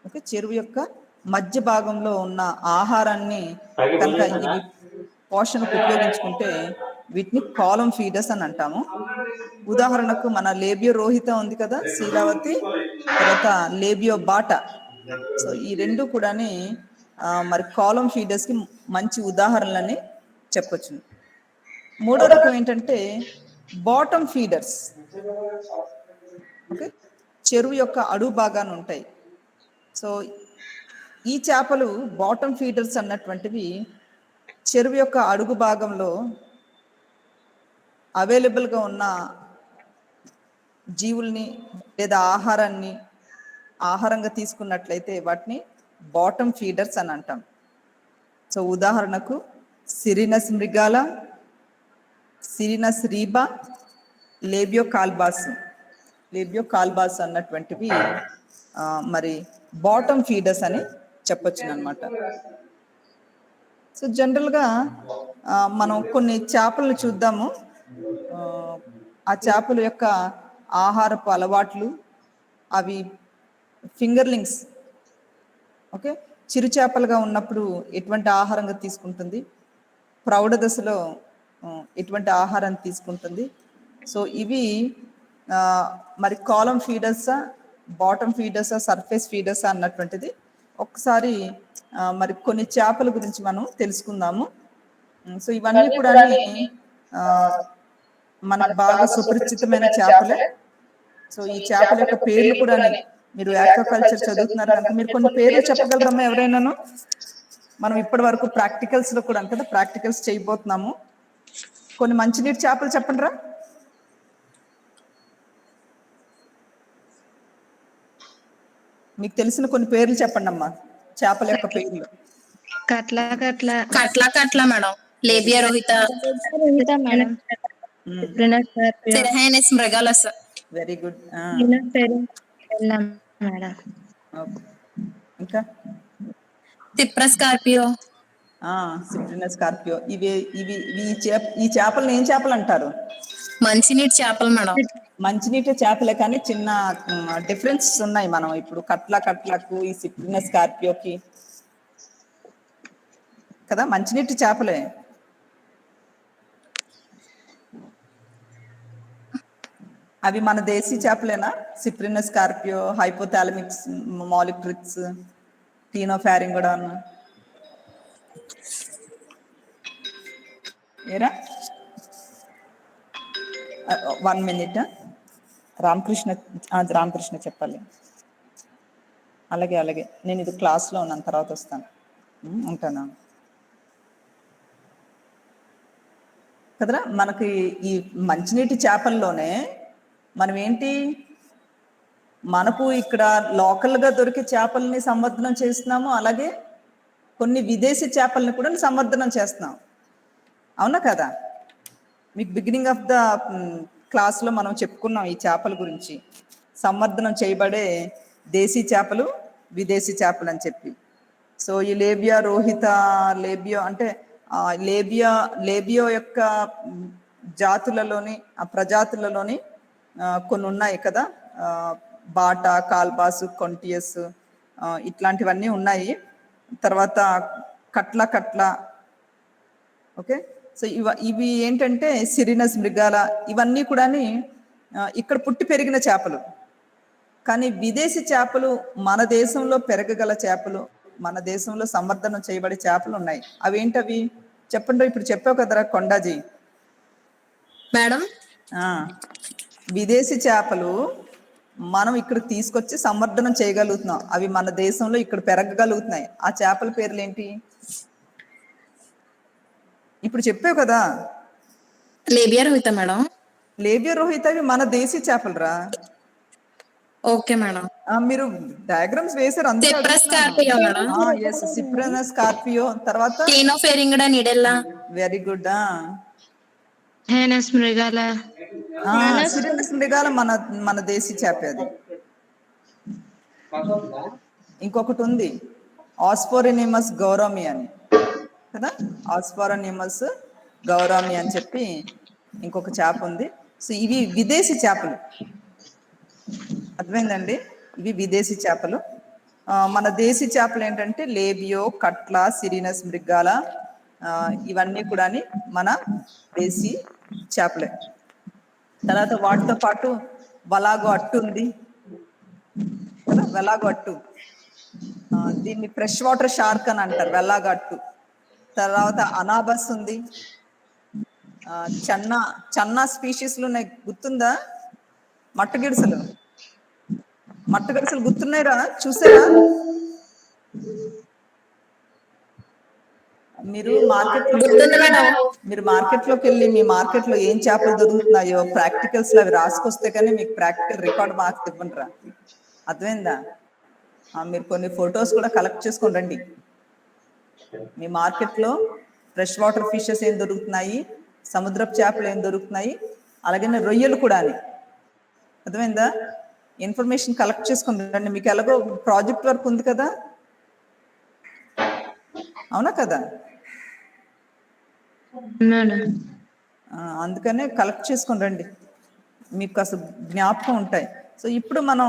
ఓకే, చెరువు యొక్క మధ్య భాగంలో ఉన్న ఆహారాన్ని కనుక ఇవి పోషణకు ఉపయోగించుకుంటే వీటిని కాలం ఫీడర్స్ అని అంటాము. ఉదాహరణకు మన లేబియో రోహిత ఉంది కదా, శీలావతి, తర్వాత లేబియో బాటా. సో ఈ రెండు కూడా మరి కాలం ఫీడర్స్కి మంచి ఉదాహరణలని చెప్పొచ్చు. మూడో రకం ఏంటంటే బాటమ్ ఫీడర్స్. ఓకే, చెరువు యొక్క అడుగు భాగాన్ని ఉంటాయి. సో ఈ చేపలు బాటమ్ ఫీడర్స్ అన్నటువంటివి చెరువు యొక్క అడుగు భాగంలో అవైలబుల్గా ఉన్న జీవుల్ని లేదా ఆహారంగా తీసుకున్నట్లయితే వాటిని బాటమ్ ఫీడర్స్ అని అంటాం. సో ఉదాహరణకు సిరినస్ మృగాల, సిరినస్ రీబా, లేబియో కాల్బాస్ అన్నటువంటివి మరి బాటమ్ ఫీడర్స్ అని చెప్పొచ్చు అనమాట. సో జనరల్గా మనం కొన్ని చేపలను చూద్దాము. ఆ చేపల యొక్క ఆహారపు అలవాట్లు, అవి ఫింగర్లింగ్స్. ఓకే, చిరు చేపలుగా ఉన్నప్పుడు ఎటువంటి ఆహారంగా తీసుకుంటుంది, ప్రౌఢ దశలో ఎటువంటి ఆహారాన్ని తీసుకుంటుంది. సో ఇవి మరి కాలం ఫీడర్సా, బాటమ్ ఫీడర్సా, సర్ఫేస్ ఫీడర్సా అన్నటువంటిది ఒకసారి మరి కొన్ని చేపల గురించి మనం తెలుసుకుందాము. సో ఇవన్నీ కూడా మనకు బాగా సుపరిచితమైన చేపలే. సో ఈ చేపల యొక్క పేర్లు కూడా మీరు ఆక్వాకల్చర్ చదువుతున్నారు కనుక మీరు కొన్ని పేర్లు చెప్పగలరమ్మా ఎవరైనాను? మనం ఇప్పటి వరకు ప్రాక్టికల్స్లో కూడా కదా ప్రాక్టికల్స్ చేయబోతున్నాము. కొన్ని మంచినీటి చేపలు చెప్పండి రా. మీకు తెలిసిన కొన్ని పేర్లు చెప్పండి అమ్మా, చేపల యొక్క పేర్లు. Catla madam, labeo rohita, madam, సెరహైనస్ మృగాలస్. Very good. ఇంకా సిప్రస్ స్కార్పియో, సిప్రినస్ స్కార్పియో. ఈ చేపలను ఏం చేపలు అంటారు? మంచినీటి చేపలు మేడం. మంచినీటి చేపలే, కానీ చిన్న డిఫరెన్స్ ఉన్నాయి. మనం ఇప్పుడు కట్లకు ఈ సిప్రినస్ స్కార్పియోకి కదా, మంచినీటి చేపలే. అవి మన దేశీ చేపలేనా? సిప్రినస్ స్కార్పియో, హైపోథాలమిక్స్ మాలిక్ట్రిక్స్, టీనోఫారింగోడాన్. ఏరా 1 minute. రామకృష్ణ చెప్పాలి. అలాగే అలాగే, నేను ఇది క్లాస్లో ఉన్నాను, తర్వాత వస్తాను. ఉంటాను కదరా. మనకి ఈ మంచినీటి చేపల్లోనే మనం ఏంటి, మనకు ఇక్కడ లోకల్గా దొరికే చేపల్ని సంవర్ధనం చేస్తున్నాము, అలాగే కొన్ని విదేశీ చేపల్ని కూడా సంవర్ధనం చేస్తున్నాం. అవునా కదా? మీకు బిగినింగ్ ఆఫ్ ద క్లాస్లో మనం చెప్పుకున్నాం ఈ చేపల గురించి, సంవర్ధనం చేయబడే దేశీ చేపలు, విదేశీ చేపలు అని చెప్పి. సో ఈ లేబియా రోహిత, లేబియో అంటే లేబియో యొక్క జాతులలోని, ఆ ప్రజాతులలోని కొన్ని ఉన్నాయి కదా, బాటా, కాల్బాసు, కొంటియస్, ఇట్లాంటివన్నీ ఉన్నాయి. తర్వాత కట్ల, ఓకే. సో ఇవి ఏంటంటే సిరినస్ మృగాల, ఇవన్నీ కూడా ఇక్కడ పుట్టి పెరిగిన చేపలు. కానీ విదేశీ చేపలు, మన దేశంలో పెరగగల చేపలు, మన దేశంలో సంవర్ధనం చేయబడే చేపలు ఉన్నాయి. అవేంటవి చెప్పండి. ఇప్పుడు చెప్పావు కదరా కొండాజీ మేడం. విదేశీ చేపలు మనం ఇక్కడ తీసుకొచ్చి సంవర్ధనం చేయగలుగుతున్నాం, అవి మన దేశంలో ఇక్కడ పెరగగలుగుతున్నాయి. ఆ చేపల పేర్లు ఏంటి ఇప్పుడు చెప్పావు కదా? లేబియా రోహిత మేడం. లేబియా రోహిత అవి మన దేశీ చేపలు రా. Okay madam. మీరు డయాగ్రామ్స్ వేశారు అందుకే. సిప్రస్ స్కార్పియో, తర్వాత కేనోఫెరింగడా నిడెల్లా. Very good. హేనస్ మృగాల, సిరినస్ మృగాల మన దేశీ చేప అది. ఇంకొకటి ఉంది ఆస్ఫోరినిమస్ గౌరమి అని కదా, ఆస్ఫోరినిమస్ గౌరమి అని చెప్పి ఇంకొక చేప ఉంది. సో ఇవి విదేశీ చేపలు, అర్థమైందండి? ఇవి విదేశీ చేపలు. మన దేశీ చేపలు ఏంటంటే లేబియో, కట్ల, సిరినస్ మృగాల, ఇవన్నీ కూడా మన దేశీ చేపలే. తర్వాత వాటితో పాటు వలాగో అట్టు ఉంది కదా, వెలాగో అట్టు, దీన్ని ఫ్రెష్ వాటర్ షార్క్ అని అంటారు, వెలాగో అట్టు. తర్వాత అనాబస్ ఉంది, చన్నా స్పీషీస్లు ఉన్నాయి, గుర్తుందా? మట్టగిడుసలు గుర్తున్నాయిరా, చూసారా? మీరు మార్కెట్లోకి వెళ్ళి మీ మార్కెట్లో ఏం చేపలు దొరుకుతున్నాయో ప్రాక్టికల్స్ లో అవి రాసుకొస్తే కానీ మీకు ప్రాక్టికల్ రికార్డ్ మార్క్స్ ఇవ్వండిరా. అర్థమైందా? మీరు కొన్ని ఫొటోస్ కూడా కలెక్ట్ చేసుకొని రండి. మీ మార్కెట్లో ఫ్రెష్ వాటర్ ఫిషెస్ ఏం దొరుకుతున్నాయి, సముద్రపు చేపలు ఏం దొరుకుతున్నాయి, అలాగే రొయ్యలు కూడా. అర్థమైందా? ఇన్ఫర్మేషన్ కలెక్ట్ చేసుకుని రండి. మీకు ఎలాగో ప్రాజెక్ట్ వర్క్ ఉంది కదా, అవునా కదా? అందుకనే కలెక్ట్ చేసుకొని రండి, మీకు అసలు జ్ఞాపకం ఉంటాయి. సో ఇప్పుడు మనం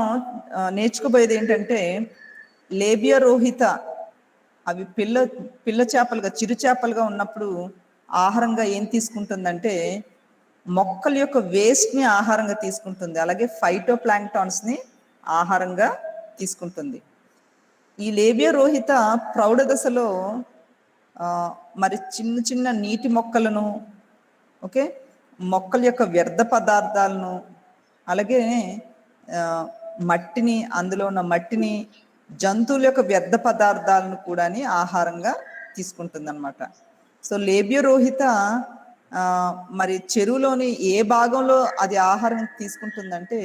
నేర్చుకోబోయేది ఏంటంటే లేబియా రోహిత, అవి పిల్ల చేపలుగా, చిరు చేపలుగా ఉన్నప్పుడు ఆహారంగా ఏం తీసుకుంటుందంటే మొక్కల యొక్క వేస్ట్ని ఆహారంగా తీసుకుంటుంది, అలాగే ఫైటో ప్లాంక్టాన్స్ని ఆహారంగా తీసుకుంటుంది. ఈ లేబియా రోహిత ప్రౌఢ దశలో మరి చిన్న చిన్న నీటి మొక్కలను, ఓకే, మొక్కల యొక్క వ్యర్థ పదార్థాలను, అలాగే మట్టిని, అందులో ఉన్న మట్టిని, జంతువుల యొక్క వ్యర్థ పదార్థాలను కూడా ఆహారంగా తీసుకుంటుంది అనమాట. సో లేబియా రోహిత మరి చెరువులోని ఏ భాగంలో అది ఆహారం తీసుకుంటుందంటే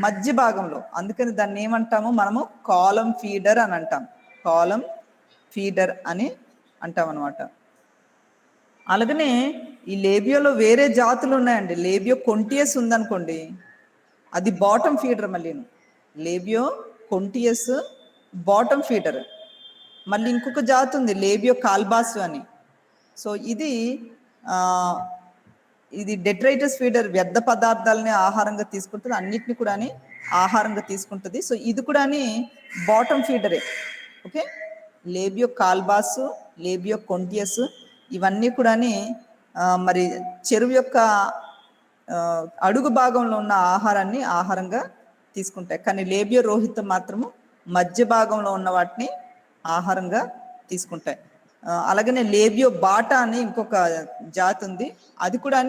మధ్య భాగంలో. అందుకని దాన్ని ఏమంటాము మనము? కాలం ఫీడర్ అని అంటాం, కాలం ఫీడర్ అని అంటాం అనమాట. అలాగనే ఈ లేబియోలో వేరే జాతులు ఉన్నాయండి. లేబియో కొంటియస్ ఉందనుకోండి, అది బాటమ్ ఫీడర్. మళ్ళీ లేబియో కొంటియస్ బాటమ్ ఫీడర్. మళ్ళీ ఇంకొక జాతి ఉంది లేబియో కాల్బాసు అని. సో ఇది డెట్రైటస్ ఫీడర్, వ్యర్థ పదార్థాలని ఆహారంగా తీసుకుంటుంది, అన్నిటిని కూడా ఆహారంగా తీసుకుంటుంది. సో ఇది కూడా బాటమ్ ఫీడరే. ఓకే, లేబియో కాల్బాసు, లేబియో కొంటియస్, ఇవన్నీ కూడా మరి చెరువు యొక్క అడుగు భాగంలో ఉన్న ఆహారాన్ని ఆహారంగా తీసుకుంటాయి. కానీ లేబియో రోహిత మాత్రము మధ్య భాగంలో ఉన్న వాటిని ఆహారంగా తీసుకుంటాయి. అలాగనే లేబియో బాటా అని ఇంకొక జాతి ఉంది, అది కూడా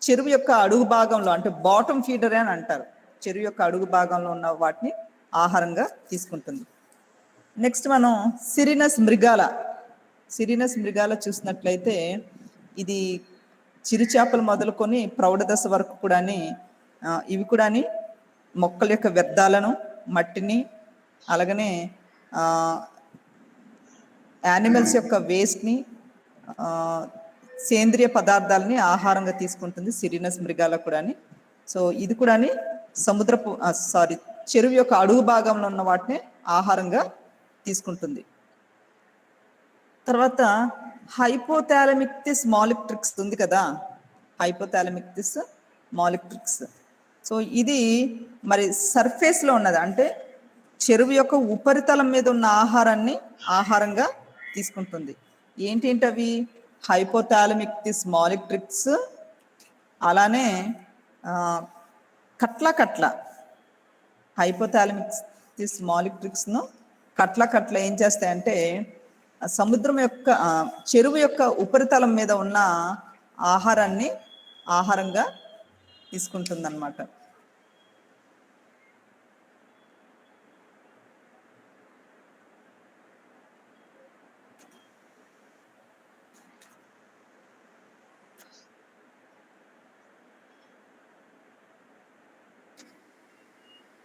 చెరువు యొక్క అడుగు భాగంలో, అంటే బాటమ్ ఫీడర్ అని అంటారు, చెరువు యొక్క అడుగు భాగంలో ఉన్న వాటిని ఆహారంగా తీసుకుంటుంది. నెక్స్ట్ మనం సిరినస్ మృగాల చూసినట్లయితే ఇది చిరు చేపలు మొదలుకొని ప్రౌఢ దశ వరకు కూడా ఇవి కూడా మొక్కల యొక్క వ్యర్థాలను, మట్టిని, అలాగనే యానిమల్స్ యొక్క వేస్ట్ని, సేంద్రియ పదార్థాలని ఆహారంగా తీసుకుంటుంది సిరినస్ మృగాల కూడా. సో ఇది కూడా చెరువు యొక్క అడుగు భాగంలో ఉన్న వాటిని ఆహారంగా తీసుకుంటుంది. తర్వాత హైపోథాలమిక్టిస్ మాలిక్ట్రిక్స్ ఉంది కదా, హైపోథాలమిక్టిస్ మాలిక్ట్రిక్స్. సో ఇది మరి సర్ఫేస్లో ఉన్నది, అంటే చెరువు యొక్క ఉపరితలం మీద ఉన్న ఆహారాన్ని ఆహారంగా తీసుకుంటుంది. ఏంటి అవి? హైపోథాలమిక్టిస్ మాలిక్ట్రిక్స్, అలానే కట్ల హైపోథాలమిక్టిస్ మాలిక్ట్రిక్స్ను కట్ల ఏం చేస్తాయంటే సముద్రం యొక్క చెరువు యొక్క ఉపరితలం మీద ఉన్న ఆహారాన్ని ఆహారంగా తీసుకుంటుంది అన్నమాట.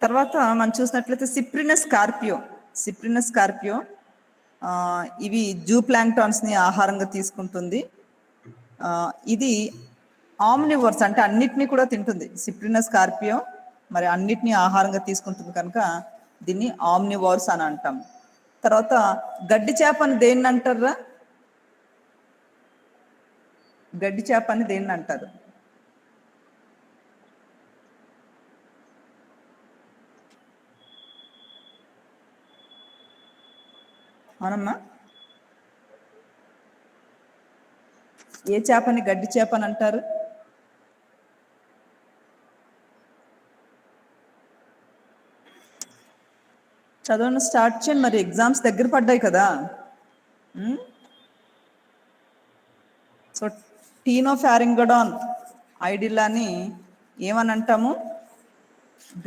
తర్వాత మనం చూసినట్లయితే సిప్రినస్ కార్పియో ఇవి జూ ప్లాంక్టాన్స్ని ఆహారంగా తీసుకుంటుంది. ఇది ఆమ్నివర్స్, అంటే అన్నిటినీ కూడా తింటుంది. సిప్రినస్ కార్పియో మరి అన్నిటినీ ఆహారంగా తీసుకుంటుంది కనుక దీన్ని ఆమ్నివర్స్ అని అంటాం. తర్వాత గడ్డి చేపని దేన్ని అంటారా? గడ్డి చేపని దేన్ని అంటారు? అవునమ్మా, ఏ చేపని గడ్డి చేపని అంటారు? చదవను స్టార్ట్ చేయండి, మరి ఎగ్జామ్స్ దగ్గర పడ్డాయి కదా. సో టీనోఫారింగడాన్ ఐడిల్లాని ఏమని అంటాము?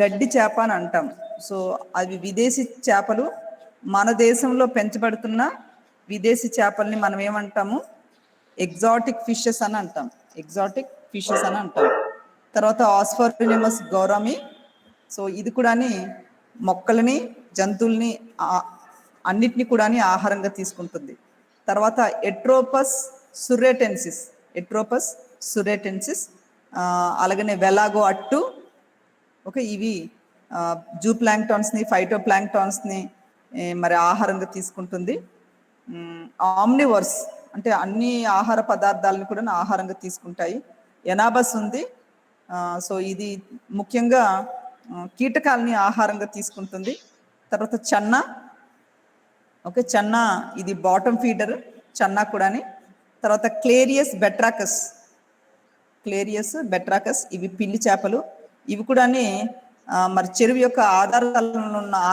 గడ్డి చేప అని అంటాం. సో అవి విదేశీ చేపలు. మన దేశంలో పెంచబడుతున్న విదేశీ చేపల్ని మనం ఏమంటాము? ఎగ్జాటిక్ ఫిషెస్ అని అంటాం. తర్వాత ఆస్ఫోరినిమస్ గౌరమి. సో ఇది కూడా మొక్కలని, జంతువుల్ని అన్నిటిని కూడా ఆహారంగా తీసుకుంటుంది. తర్వాత ఎట్రోపస్ సురేటెన్సిస్, అలాగనే వెలాగో అట్టు. ఓకే, ఇవి జూ ప్లాంక్టాన్స్ని, ఫైటో ప్లాంక్టాన్స్ని మరి ఆహారంగా తీసుకుంటుంది. ఆమ్నివర్స్ అంటే అన్ని ఆహార పదార్థాలను కూడా ఆహారంగా తీసుకుంటాయి. ఎనాబస్ ఉంది. సో ఇది ముఖ్యంగా కీటకాలని ఆహారంగా తీసుకుంటుంది. తర్వాత చెన్న ఇది బాటమ్ ఫీడర్, చెన్నా కూడా. తర్వాత క్లేరియస్ బెట్రాకస్ ఇవి పిల్లి చేపలు. ఇవి కూడా మరి చెరువు యొక్క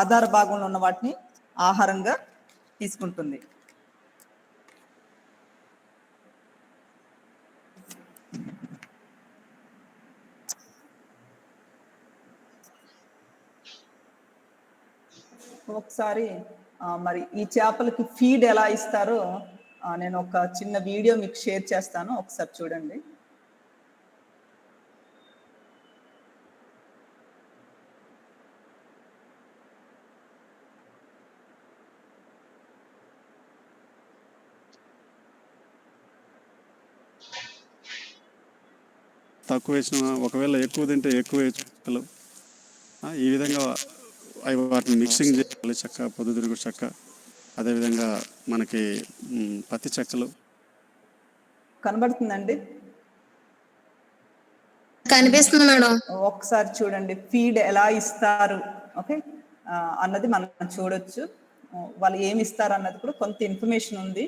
ఆధార భాగంలో ఉన్న వాటిని ఆహారంగా తీసుకుంటుంది. ఒకసారి మరి ఈ చేపలకి ఫీడ్ ఎలా ఇస్తారో నేను ఒక చిన్న వీడియో మీకు షేర్ చేస్తాను, ఒకసారి చూడండి. తక్కువ వేసిన, ఒకవేళ ఎక్కువ తింటే ఎక్కువ వేయగలవు. ఈ విధంగా వాటిని మిక్సింగ్ చేయాలి. చెక్క, పొద్దుతిరుగు చెక్క, అదేవిధంగా మనకి పత్తి చెక్కలు. కనబడుతుందండి? కనిపిస్తుంది మేడం. ఒకసారి చూడండి ఫీడ్ ఎలా ఇస్తారు, ఓకే అన్నది మనం చూడొచ్చు. వాళ్ళు ఏమి ఇస్తారు అన్నది కూడా కొంత ఇన్ఫర్మేషన్ ఉంది,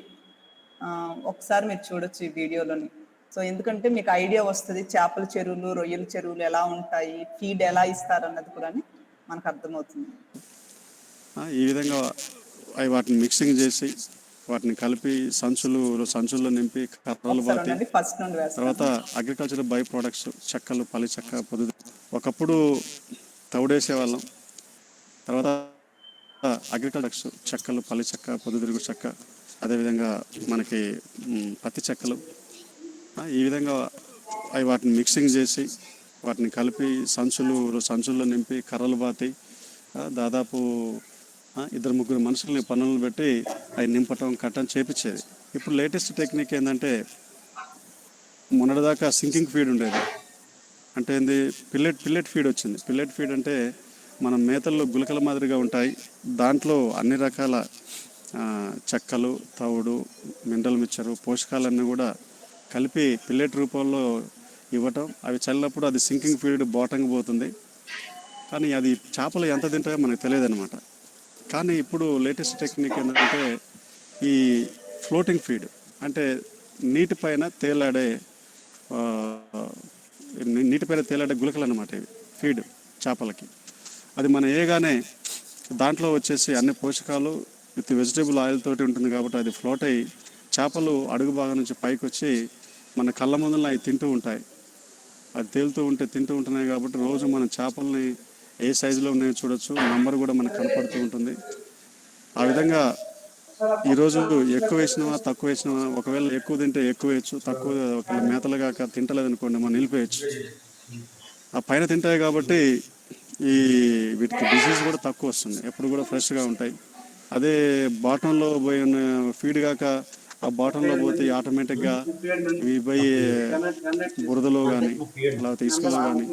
ఒకసారి మీరు చూడొచ్చు ఈ వీడియోలోని. సో ఎందుకంటే మీకు ఐడియా వస్తుంది చేపల చెరువులు, రొయ్యల చెరువులు ఎలా ఉంటాయి, ఫీడ్ ఎలా ఇస్తారు అన్నది కూడా మనకు అర్థమవుతుంది. ఈ విధంగా వాటిని మిక్సింగ్ చేసి వాటిని కలిపి సంచుల్లో నింపి కర్రలు బాటి, తర్వాత అగ్రికల్చర్ బై ప్రొడక్ట్స్ చెక్కలు, పల్లి చెక్క, ఒకప్పుడు తౌడేసే వాళ్ళం. తర్వాత అగ్రికల్చర్ చెక్కలు, పల్లి చెక్క, పొద్దుతిరుగు చెక్క, అదేవిధంగా మనకి పత్తి చెక్కలు, ఈ విధంగా అవి వాటిని మిక్సింగ్ చేసి వాటిని కలిపి సంచుల్లో నింపి కర్రలు బాతి దాదాపు 2-3 మనుషుల్ని పనులు పెట్టి అవి నింపటం కట్టడం చేపించేది. ఇప్పుడు లేటెస్ట్ టెక్నిక్ ఏంటంటే మొన్నటిదాకా సింకింగ్ ఫీడ్ ఉండేది. అంటే ఏంది, పిల్లెట్ ఫీడ్ వచ్చింది. పిల్లెట్ ఫీడ్ అంటే మన మేతల్లో గులకల మాదిరిగా ఉంటాయి. దాంట్లో అన్ని రకాల చెక్కలు, తవుడు, మినరల్ మిక్చరు, పోషకాలన్నీ కూడా కలిపి పిల్లెట్ రూపంలో ఇవ్వటం. అవి చల్లినప్పుడు అది సింకింగ్ ఫీడ్ బాటంకి పోతుంది. కానీ అది చేపలు ఎంత తింటాయో మనకు తెలియదు అనమాట. కానీ ఇప్పుడు లేటెస్ట్ టెక్నిక్ ఏంటంటే ఈ ఫ్లోటింగ్ ఫీడ్, అంటే నీటిపైన తేలాడే గులకలు అన్నమాట. ఇవి ఫీడ్ చేపలకి. అది మనం వేయగానే దాంట్లో వచ్చేసి అన్ని పోషకాలు విత్ వెజిటేబుల్ ఆయిల్ తోటి ఉంటుంది కాబట్టి అది ఫ్లోట్ అయ్యి చేపలు అడుగు భాగం నుంచి పైకి వచ్చి మన కళ్ళ ముందులో అవి తింటూ ఉంటాయి. అది తింటూ ఉంటున్నాయి కాబట్టి రోజు మన చేపల్ని ఏ సైజులో ఉన్నాయో చూడొచ్చు. నంబర్ కూడా మనకు కనపడుతూ ఉంటుంది. ఆ విధంగా ఈరోజు ఎక్కువ వేసినామా తక్కువ వేసినామా, ఒకవేళ ఎక్కువ తింటే ఎక్కువ వేయచ్చు, తక్కువ ఒకవేళ మేతలు కాక తింటలేదు అనుకోండి మనం నిలిపేయచ్చు. ఆ పైన తింటాయి కాబట్టి వీటికి డిసీజ్ కూడా తక్కువ వస్తుంది, ఎప్పుడు కూడా ఫ్రెష్గా ఉంటాయి. అదే బాటంలో పోయిన ఫీడ్ కాక ఆ బాటంలో పోతే ఆటోమేటిక్గా ఇవి పోయి బురదలో కానీ లేకపోతే ఇసుకలో కానీ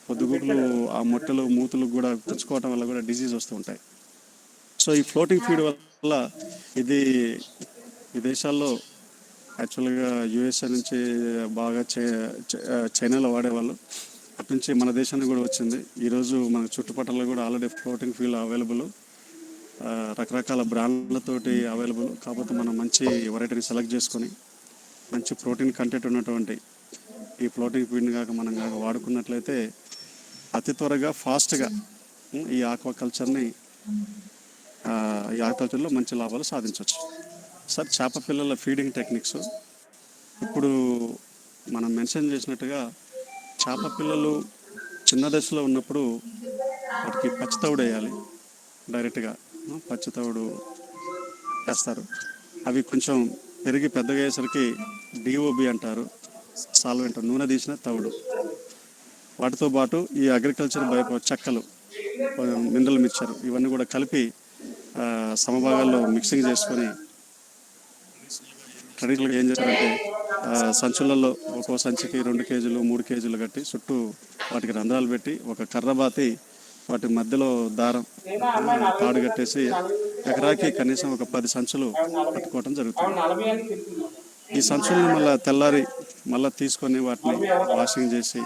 పొద్దుగుడ్లు ఆ మొట్టలు మూతులు కూడా తెచ్చుకోవటం వల్ల కూడా డిసీజ్ వస్తూ ఉంటాయి. సో ఈ ఫ్లోటింగ్ ఫీడ్ వల్ల ఇది ఈ దేశాల్లో యాక్చువల్గా యుఎస్ఏ నుంచి బాగా చైనాలో వాడేవాళ్ళు. అటు నుంచి మన దేశానికి కూడా వచ్చింది. ఈరోజు మన చుట్టుపక్కల కూడా ఆల్రెడీ ఫ్లోటింగ్ ఫీడ్ అవైలబుల్, రకరకాల బ్రాండ్లతోటి అవైలబుల్. కాకపోతే మనం మంచి వెరైటీని సెలెక్ట్ చేసుకొని మంచి ప్రోటీన్ కంటెంట్ ఉన్నటువంటి ఈ ఫ్లోటింగ్ ఫీడ్ని మనం వాడుకున్నట్లయితే అతి త్వరగా ఫాస్ట్గా ఈ ఆక్వాకల్చర్లో మంచి లాభాలు సాధించవచ్చు. సార్, చేప పిల్లల ఫీడింగ్ టెక్నిక్స్ ఇప్పుడు మనం మెన్షన్ చేసినట్టుగా చేప పిల్లలు చిన్న దశలో ఉన్నప్పుడు వాటికి పచ్చితవుడు వేయాలి. డైరెక్ట్గా పచ్చితవుడు వేస్తారు. అవి కొంచెం పెరిగి పెద్దగా అయ్యేసరికి డిఓబి అంటారు, సాల్వెంట్, నూనె తీసిన తవుడు. వాటితో పాటు ఈ అగ్రికల్చర్ చెక్కలు, మినరల్ మిక్చర్ ఇవన్నీ కూడా కలిపి సమభాగాల్లో మిక్సింగ్ చేసుకొని ట్రెడిషనల్గా ఏం చేస్తారంటే సంచులలో ఒక్కో సంచికి 2 కేజీలు 3 కేజీలు కట్టి చుట్టూ వాటికి రంధ్రాలు పెట్టి ఒక కర్ర బాతి వాటి మధ్యలో దారం తాడు కట్టేసి ఎకరాకి కనీసం ఒక 10 సంచులు కట్టుకోవటం జరుగుతుంది. ఈ సంచులను మళ్ళీ తెల్లారి మళ్ళీ తీసుకొని వాటిని వాషింగ్ చేసి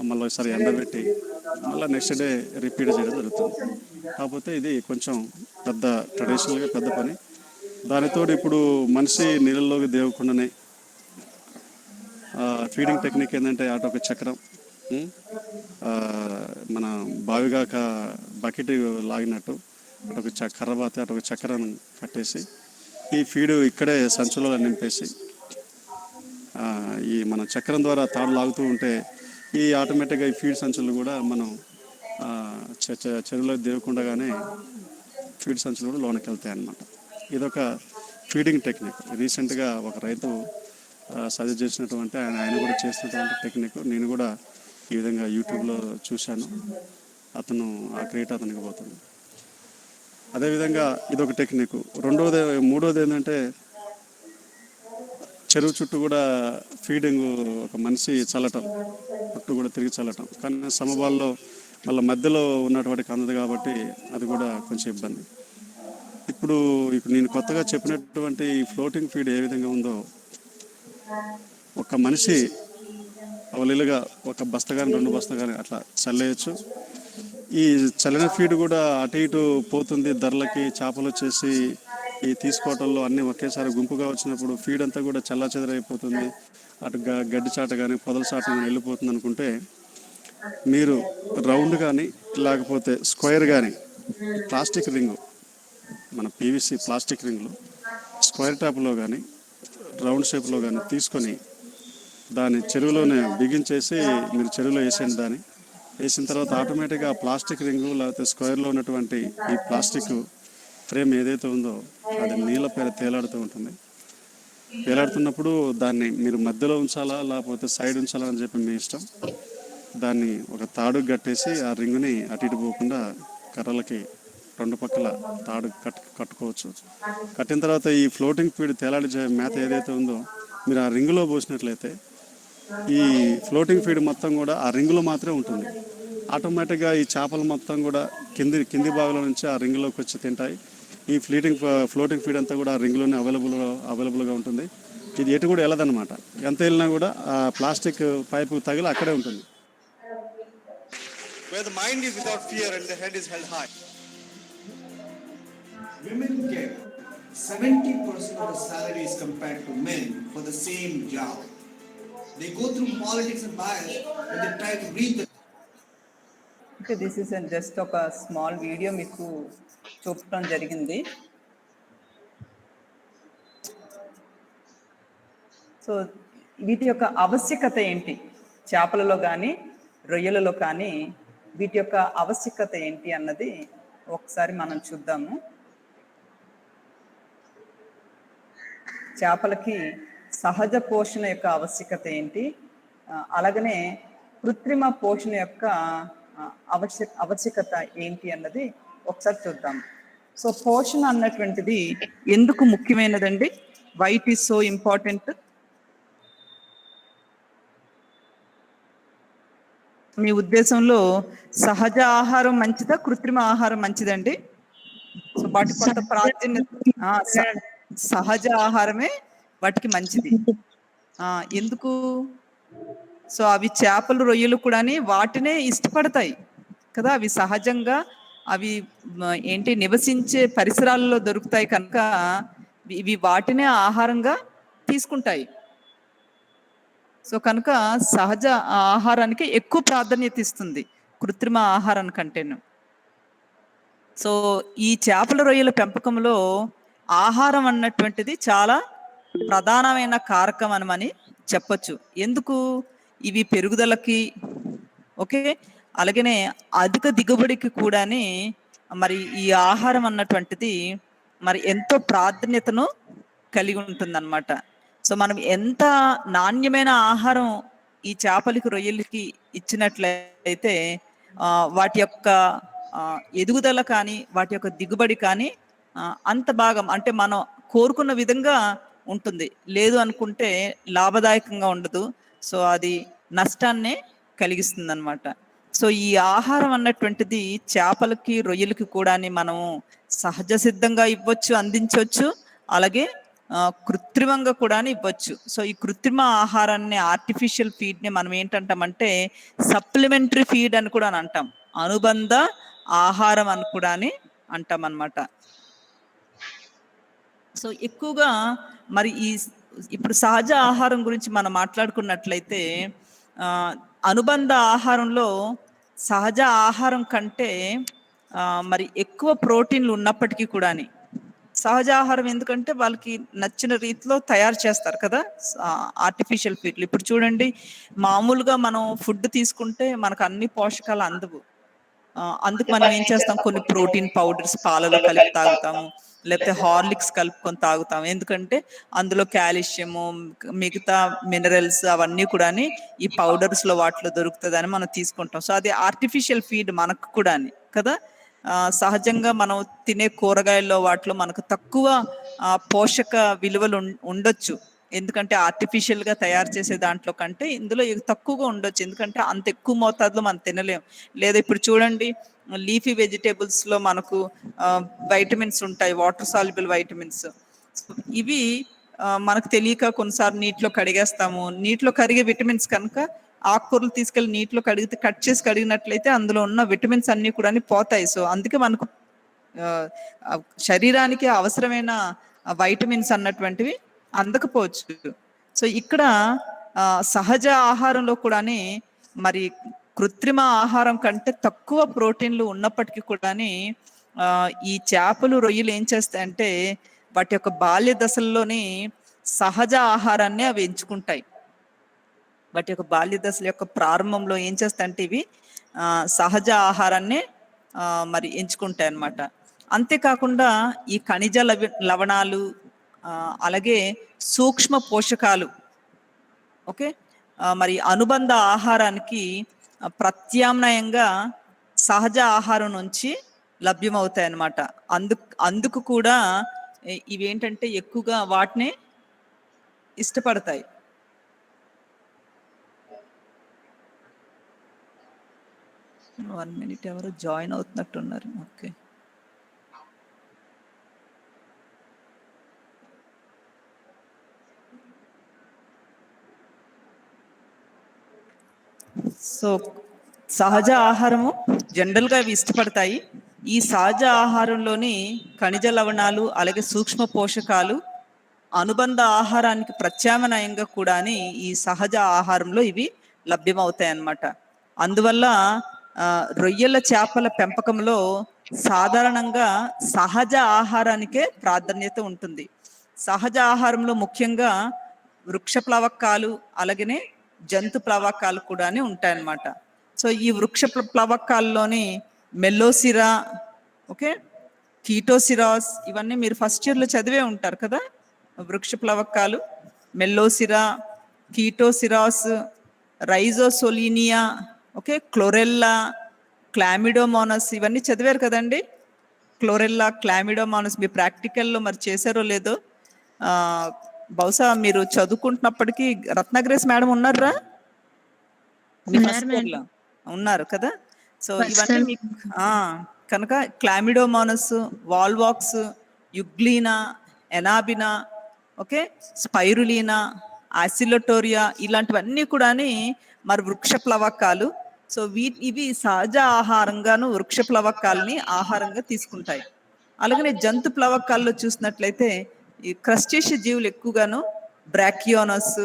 మళ్ళీ ఒకసారి ఎండబెట్టి మళ్ళీ నెక్స్ట్ డే రిపీట్ చేయడం జరుగుతుంది. కాకపోతే ఇది కొంచెం ట్రెడిషనల్గా పెద్ద పని. దానితో ఇప్పుడు మనిషి నీళ్ళలోకి దేవకుండానే ఫీడింగ్ టెక్నిక్ ఏంటంటే అటొక చక్రం, మన బావిగాక బకెట్ లాగినట్టు అటొక కర్రబాతి అటొక చక్రం కట్టేసి ఈ ఫీడు ఇక్కడే సంచులలో నింపేసి ఈ మన చక్రం ద్వారా తాడు లాగుతూ ఉంటే ఈ ఆటోమేటిక్గా ఈ ఫీడ్ సంచులు కూడా మనం చెరువులో దేవకుండగానే ఫీడ్ సంచులు కూడా లోనికి వెళ్తాయి అన్నమాట. ఇదొక ఫీడింగ్ టెక్నిక్. రీసెంట్గా ఒక రైతు సజెస్ట్ చేసినటువంటి ఆయన కూడా చేస్తున్నటువంటి టెక్నిక్ నేను కూడా ఈ విధంగా యూట్యూబ్లో చూశాను. అతను ఆ క్రియేట్ అతనికి పోతుంది. అదేవిధంగా ఇదొక టెక్నిక్. మూడోది ఏంటంటే చెరువు చుట్టూ కూడా ఫీడింగ్ ఒక మనిషి చల్లటం, చుట్టూ కూడా తిరిగి చల్లటం. కానీ సమబాల్లో మళ్ళీ మధ్యలో ఉన్నటువంటి అందదు కాబట్టి అది కూడా కొంచెం ఇబ్బంది. ఇప్పుడు నేను కొత్తగా చెప్పినటువంటి ఈ ఫ్లోటింగ్ ఫీడ్ ఏ విధంగా ఉందో ఒక మనిషి అవలీలుగా ఒక బస్తా కానీ 2 బస్తా కానీ అట్లా చల్లేయచ్చు. ఈ చల్లిన ఫీడ్ కూడా అటు ఇటు పోతుంది ధరలకి. చేపలు వచ్చేసి ఈ తీసుకోవటంలో అన్నీ ఒకేసారి గుంపుగా వచ్చినప్పుడు ఫీడ్ అంతా కూడా చల్లాచెదరైపోతుంది. అటు గడ్డి చాట కానీ పొదల చాట కానీ వెళ్ళిపోతుంది అనుకుంటే మీరు రౌండ్ కానీ లేకపోతే స్క్వేర్ కానీ ప్లాస్టిక్ రింగు, మన పీవీసీ ప్లాస్టిక్ రింగులు స్క్వేర్ టాప్లో కానీ రౌండ్ షేప్లో కానీ తీసుకొని దాన్ని చెరువులోనే బిగించేసి మీరు చెరువులో వేసేయండి. దాన్ని వేసిన తర్వాత ఆటోమేటిక్గా ఆ ప్లాస్టిక్ రింగు లేకపోతే స్క్వేర్లో ఉన్నటువంటి ఈ ప్లాస్టిక్ ఫ్రేమ్ ఏదైతే ఉందో అది నీళ్ళ పైన తేలాడుతూ ఉంటుంది. తేలాడుతున్నప్పుడు దాన్ని మీరు మధ్యలో ఉంచాలా లేకపోతే సైడ్ ఉంచాలా అని చెప్పి మీ ఇష్టం. దాన్ని ఒక తాడు కట్టేసి ఆ రింగుని అటు ఇటు పోకుండా కర్రలకి రెండు పక్కల తాడు కట్టుకోవచ్చు. కట్టిన తర్వాత ఈ ఫ్లోటింగ్ ఫీడ్ తేలాడి మేత ఏదైతే ఉందో మీరు ఆ రింగులో పోసినట్లయితే ఈ ఫ్లోటింగ్ ఫీడ్ మొత్తం కూడా ఆ రింగులో మాత్రమే ఉంటుంది. ఆటోమేటిక్గా ఈ చేపలు మొత్తం కూడా కింది భాగంలో నుంచి ఆ రింగులోకి వచ్చి తింటాయి. ఈ ఫ్లోటింగ్ ఫీడ్ అంతా కూడా ఆ రింగులోనే అవైలబుల్గా ఉంటుంది. ఇది ఎటు కూడా వెళ్ళదన్నమాట. ఎంత వెళ్ళినా కూడా ఆ ప్లాస్టిక్ పైపు తగిలి అక్కడే ఉంటుంది. Where the mind is without fear and the head is held high. Women get 70% of the salaries compared to men for the same job. They go through politics and bias and they try to read the. Okay, this is just ఒక small video మీకు చూపడం జరిగింది. So వీటి యొక్క ఆవశ్యకత ఏంటి, చేపలలో కానీ రొయ్యలలో కానీ వీటి యొక్క ఆవశ్యకత ఏంటి అన్నది ఒకసారి మనం చూద్దాము. చేపలకి సహజ పోషణ యొక్క ఆవశ్యకత ఏంటి, అలాగనే కృత్రిమ పోషణ యొక్క ఆవశ్యకత ఏంటి అన్నది ఒకసారి చూద్దాం. సో పోషణ అన్నటువంటిది ఎందుకు ముఖ్యమైనదండి? Why it is so important? మీ ఉద్దేశంలో సహజ ఆహారం మంచిదా, కృత్రిమ ఆహారం మంచిదండి? సో వాటి కొంత ప్రాధాన్యత, సహజ ఆహారమే వాటికి మంచిది. ఎందుకు? సో అవి చేపలు రొయ్యలు కూడా వాటినే ఇష్టపడతాయి కదా. అవి సహజంగా అవి నివసించే పరిసరాలలో దొరుకుతాయి కనుక ఇవి వాటినే ఆహారంగా తీసుకుంటాయి. సో కనుక సహజ ఆహారానికి ఎక్కువ ప్రాధాన్యత ఇస్తుంది కృత్రిమ ఆహారం కంటేను. సో ఈ చేపల రొయ్యల పెంపకంలో ఆహారం అన్నటువంటిది చాలా ప్రధానమైన కారకం అని చెప్పచ్చు. ఎందుకు? ఇవి పెరుగుదలకి, ఓకే, అలాగనే అధిక దిగుబడికి కూడా మరి ఈ ఆహారం అన్నటువంటిది మరి ఎంతో ప్రాధాన్యతను కలిగి ఉంటుందన్నమాట. సో మనం ఎంత నాణ్యమైన ఆహారం ఈ చేపలకి రొయ్యలకి ఇచ్చినట్లయితే వాటి యొక్క ఎదుగుదల కానీ వాటి యొక్క దిగుబడి కానీ అంత భాగం అంటే మనం కోరుకున్న విధంగా ఉంటుంది. లేదు అనుకుంటే లాభదాయకంగా ఉండదు. సో అది నష్టాన్నే కలిగిస్తుంది అనమాట. సో ఈ ఆహారం అన్నటువంటిది చేపలకి రొయ్యలకి కూడా మనము సహజ సిద్ధంగా ఇవ్వచ్చు, అందించవచ్చు, అలాగే కృత్రిమంగా కూడా ఇవ్వచ్చు. సో ఈ కృత్రిమ ఆహారాన్ని, ఆర్టిఫిషియల్ ఫీడ్ని మనం ఏంటంటామంటే సప్లిమెంటరీ ఫీడ్ అని కూడా అంటాం, అనుబంధ ఆహారం అని కూడా అంటాం అన్నమాట. సో ఎక్కువగా మరి ఇప్పుడు సహజ ఆహారం గురించి మనం మాట్లాడుకున్నట్లయితే అనుబంధ ఆహారంలో సహజ ఆహారం కంటే మరి ఎక్కువ ప్రోటీన్లు ఉన్నప్పటికీ కూడా సహజ ఆహారం ఎందుకంటే వాళ్ళకి నచ్చిన రీతిలో తయారు చేస్తారు కదా ఆర్టిఫిషియల్ ఫీడ్లు. ఇప్పుడు చూడండి, మామూలుగా మనం ఫుడ్ తీసుకుంటే మనకు అన్ని పోషకాలు అందవు. అందుకు మనం ఏం చేస్తాం, కొన్ని ప్రోటీన్ పౌడర్స్ పాలలో కలిపి తాగుతాము, లేకపోతే హార్లిక్స్ కలుపుకొని తాగుతాము. ఎందుకంటే అందులో కాల్షియము, మిగతా మినరల్స్ అవన్నీ కూడా ఈ పౌడర్స్ లో వాటిలో దొరుకుతుందని మనం తీసుకుంటాం. సో అది ఆర్టిఫిషియల్ ఫీడ్ మనకు కూడా కదా. సహజంగా మనం తినే కూరగాయల్లో వాటిలో మనకు తక్కువ పోషక విలువలు ఉండొచ్చు, ఎందుకంటే ఆర్టిఫిషియల్ గా తయారు చేసే దాంట్లో కంటే ఇందులో తక్కువగా ఉండొచ్చు, ఎందుకంటే అంత ఎక్కువ మోతాదులో మనం తినలేం. లేదా ఇప్పుడు చూడండి, లీఫీ వెజిటేబుల్స్ లో మనకు వైటమిన్స్ ఉంటాయి, వాటర్ సాల్యుబుల్ వైటమిన్స్. ఇవి మనకు తెలియక కొన్నిసార్లు నీటిలో కడిగేస్తాము. నీటిలో కరిగే విటమిన్స్ కనుక ఆకుకూరలు తీసుకెళ్లి నీటిలో కట్ చేసి కడిగినట్లయితే అందులో ఉన్న విటమిన్స్ అన్ని కూడా పోతాయి. సో అందుకే మనకు శరీరానికి అవసరమైన వైటమిన్స్ అన్నటువంటివి అందకపోవచ్చు. సో ఇక్కడ సహజ ఆహారంలో కూడా మరి కృత్రిమ ఆహారం కంటే తక్కువ ప్రోటీన్లు ఉన్నప్పటికీ కూడా ఈ చేపలు రొయ్యలు ఏం చేస్తాయంటే వాటి యొక్క బాల్య దశల్లోని సహజ ఆహారాన్ని అవి ఎంచుకుంటాయి. వాటి యొక్క బాల్య దశల యొక్క ప్రారంభంలో ఏం చేస్తాయంటే ఇవి సహజ ఆహారాన్ని మరి ఎంచుకుంటాయి అన్నమాట. అంతేకాకుండా ఈ ఖనిజ లవణాలు అలాగే సూక్ష్మ పోషకాలు ఓకే మరి అనుబంధ ఆహారానికి ప్రత్యామ్నాయంగా సహజ ఆహారం నుంచి లభ్యమవుతాయి అన్నమాట. అందుకు కూడా ఇవేంటంటే ఎక్కువగా వాటిని ఇష్టపడతాయి. వన్ మినిట్ ఎవరు జాయిన్ అవుతున్నట్టున్నారు. ఓకే, సో సహజ ఆహారము జనరల్గా అవి ఇష్టపడతాయి. ఈ సహజ ఆహారంలోని ఖనిజ లవణాలు అలాగే సూక్ష్మ పోషకాలు అనుబంధ ఆహారానికి ప్రత్యామ్నాయంగా కూడా ఈ సహజ ఆహారంలో ఇవి లభ్యమవుతాయి అన్నమాట. అందువల్ల రొయ్యల చేపల పెంపకంలో సాధారణంగా సహజ ఆహారానికే ప్రాధాన్యత ఉంటుంది. సహజ ఆహారంలో ముఖ్యంగా వృక్ష ప్లవకాలు అలాగనే జంతు ప్లవకాలు కూడా ఉంటాయన్నమాట. సో ఈ వృక్ష ప్లవకాల్లోని మెల్లోసిరా ఓకే కీటోసిరాస్ ఇవన్నీ మీరు ఫస్ట్ ఇయర్లో చదివే ఉంటారు కదా. వృక్ష ప్లవకాలు మెల్లోసిరా, కీటోసిరాస్, రైజోసోలీనియా ఓకే క్లోరెల్లా, క్లామిడోమోనస్ ఇవన్నీ చదివారు కదండి. క్లోరెల్లా, క్లామిడోమోనస్ మీ ప్రాక్టికల్లో మరి చేశారో లేదో. బహుశా మీరు చదువుకుంటున్నప్పటికీ రత్నగ్రేస్ మేడం ఉన్నారా? ఉన్నారు కదా. సో ఇవన్నీ మీకు కనుక క్లామిడోమోనస్, వాల్వాక్స్, యుగ్లీనా, ఎనాబినా ఓకే స్పైరులీనా, ఆసిలోటోరియా ఇలాంటివన్నీ కూడా మరి వృక్ష ప్లవకాలు. సో ఇవి సహజ ఆహారంగాను వృక్ష ప్లవకాలని ఆహారంగా తీసుకుంటాయి. అలాగనే జంతు ప్లవకాల్లో చూసినట్లయితే ఈ క్రస్టేషియస్ జీవులు ఎక్కువగాను బ్రాకియోనస్,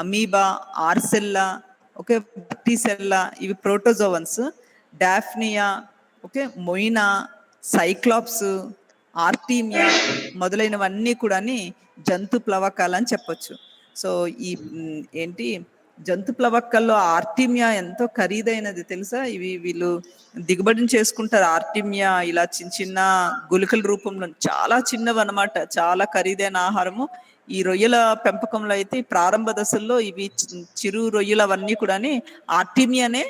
అమీబా, ఆర్సెల్లా ఓకే బర్టీసెల్లా ఇవి protozoans, daphnia okay మొయినా, Cyclops, Artemia మొదలైనవన్నీ కూడా జంతు ప్లవకాలు అని చెప్పొచ్చు. సో ఈ ఏంటి జంతు ప్లవకాల్లో ఆర్టీమియా ఎంతో ఖరీదైనది తెలుసా. వీళ్ళు దిగుబడిని చేసుకుంటారు. ఆర్టీమియా ఇలా చిన్న చిన్న గుళికల రూపంలో చాలా చిన్నవి అనమాట, చాలా ఖరీదైన ఆహారము. ఈ రొయ్యల పెంపకంలో అయితే ప్రారంభ దశల్లో ఇవి చిరు రొయ్యలు అవన్నీ కూడా ఆర్టీమియానే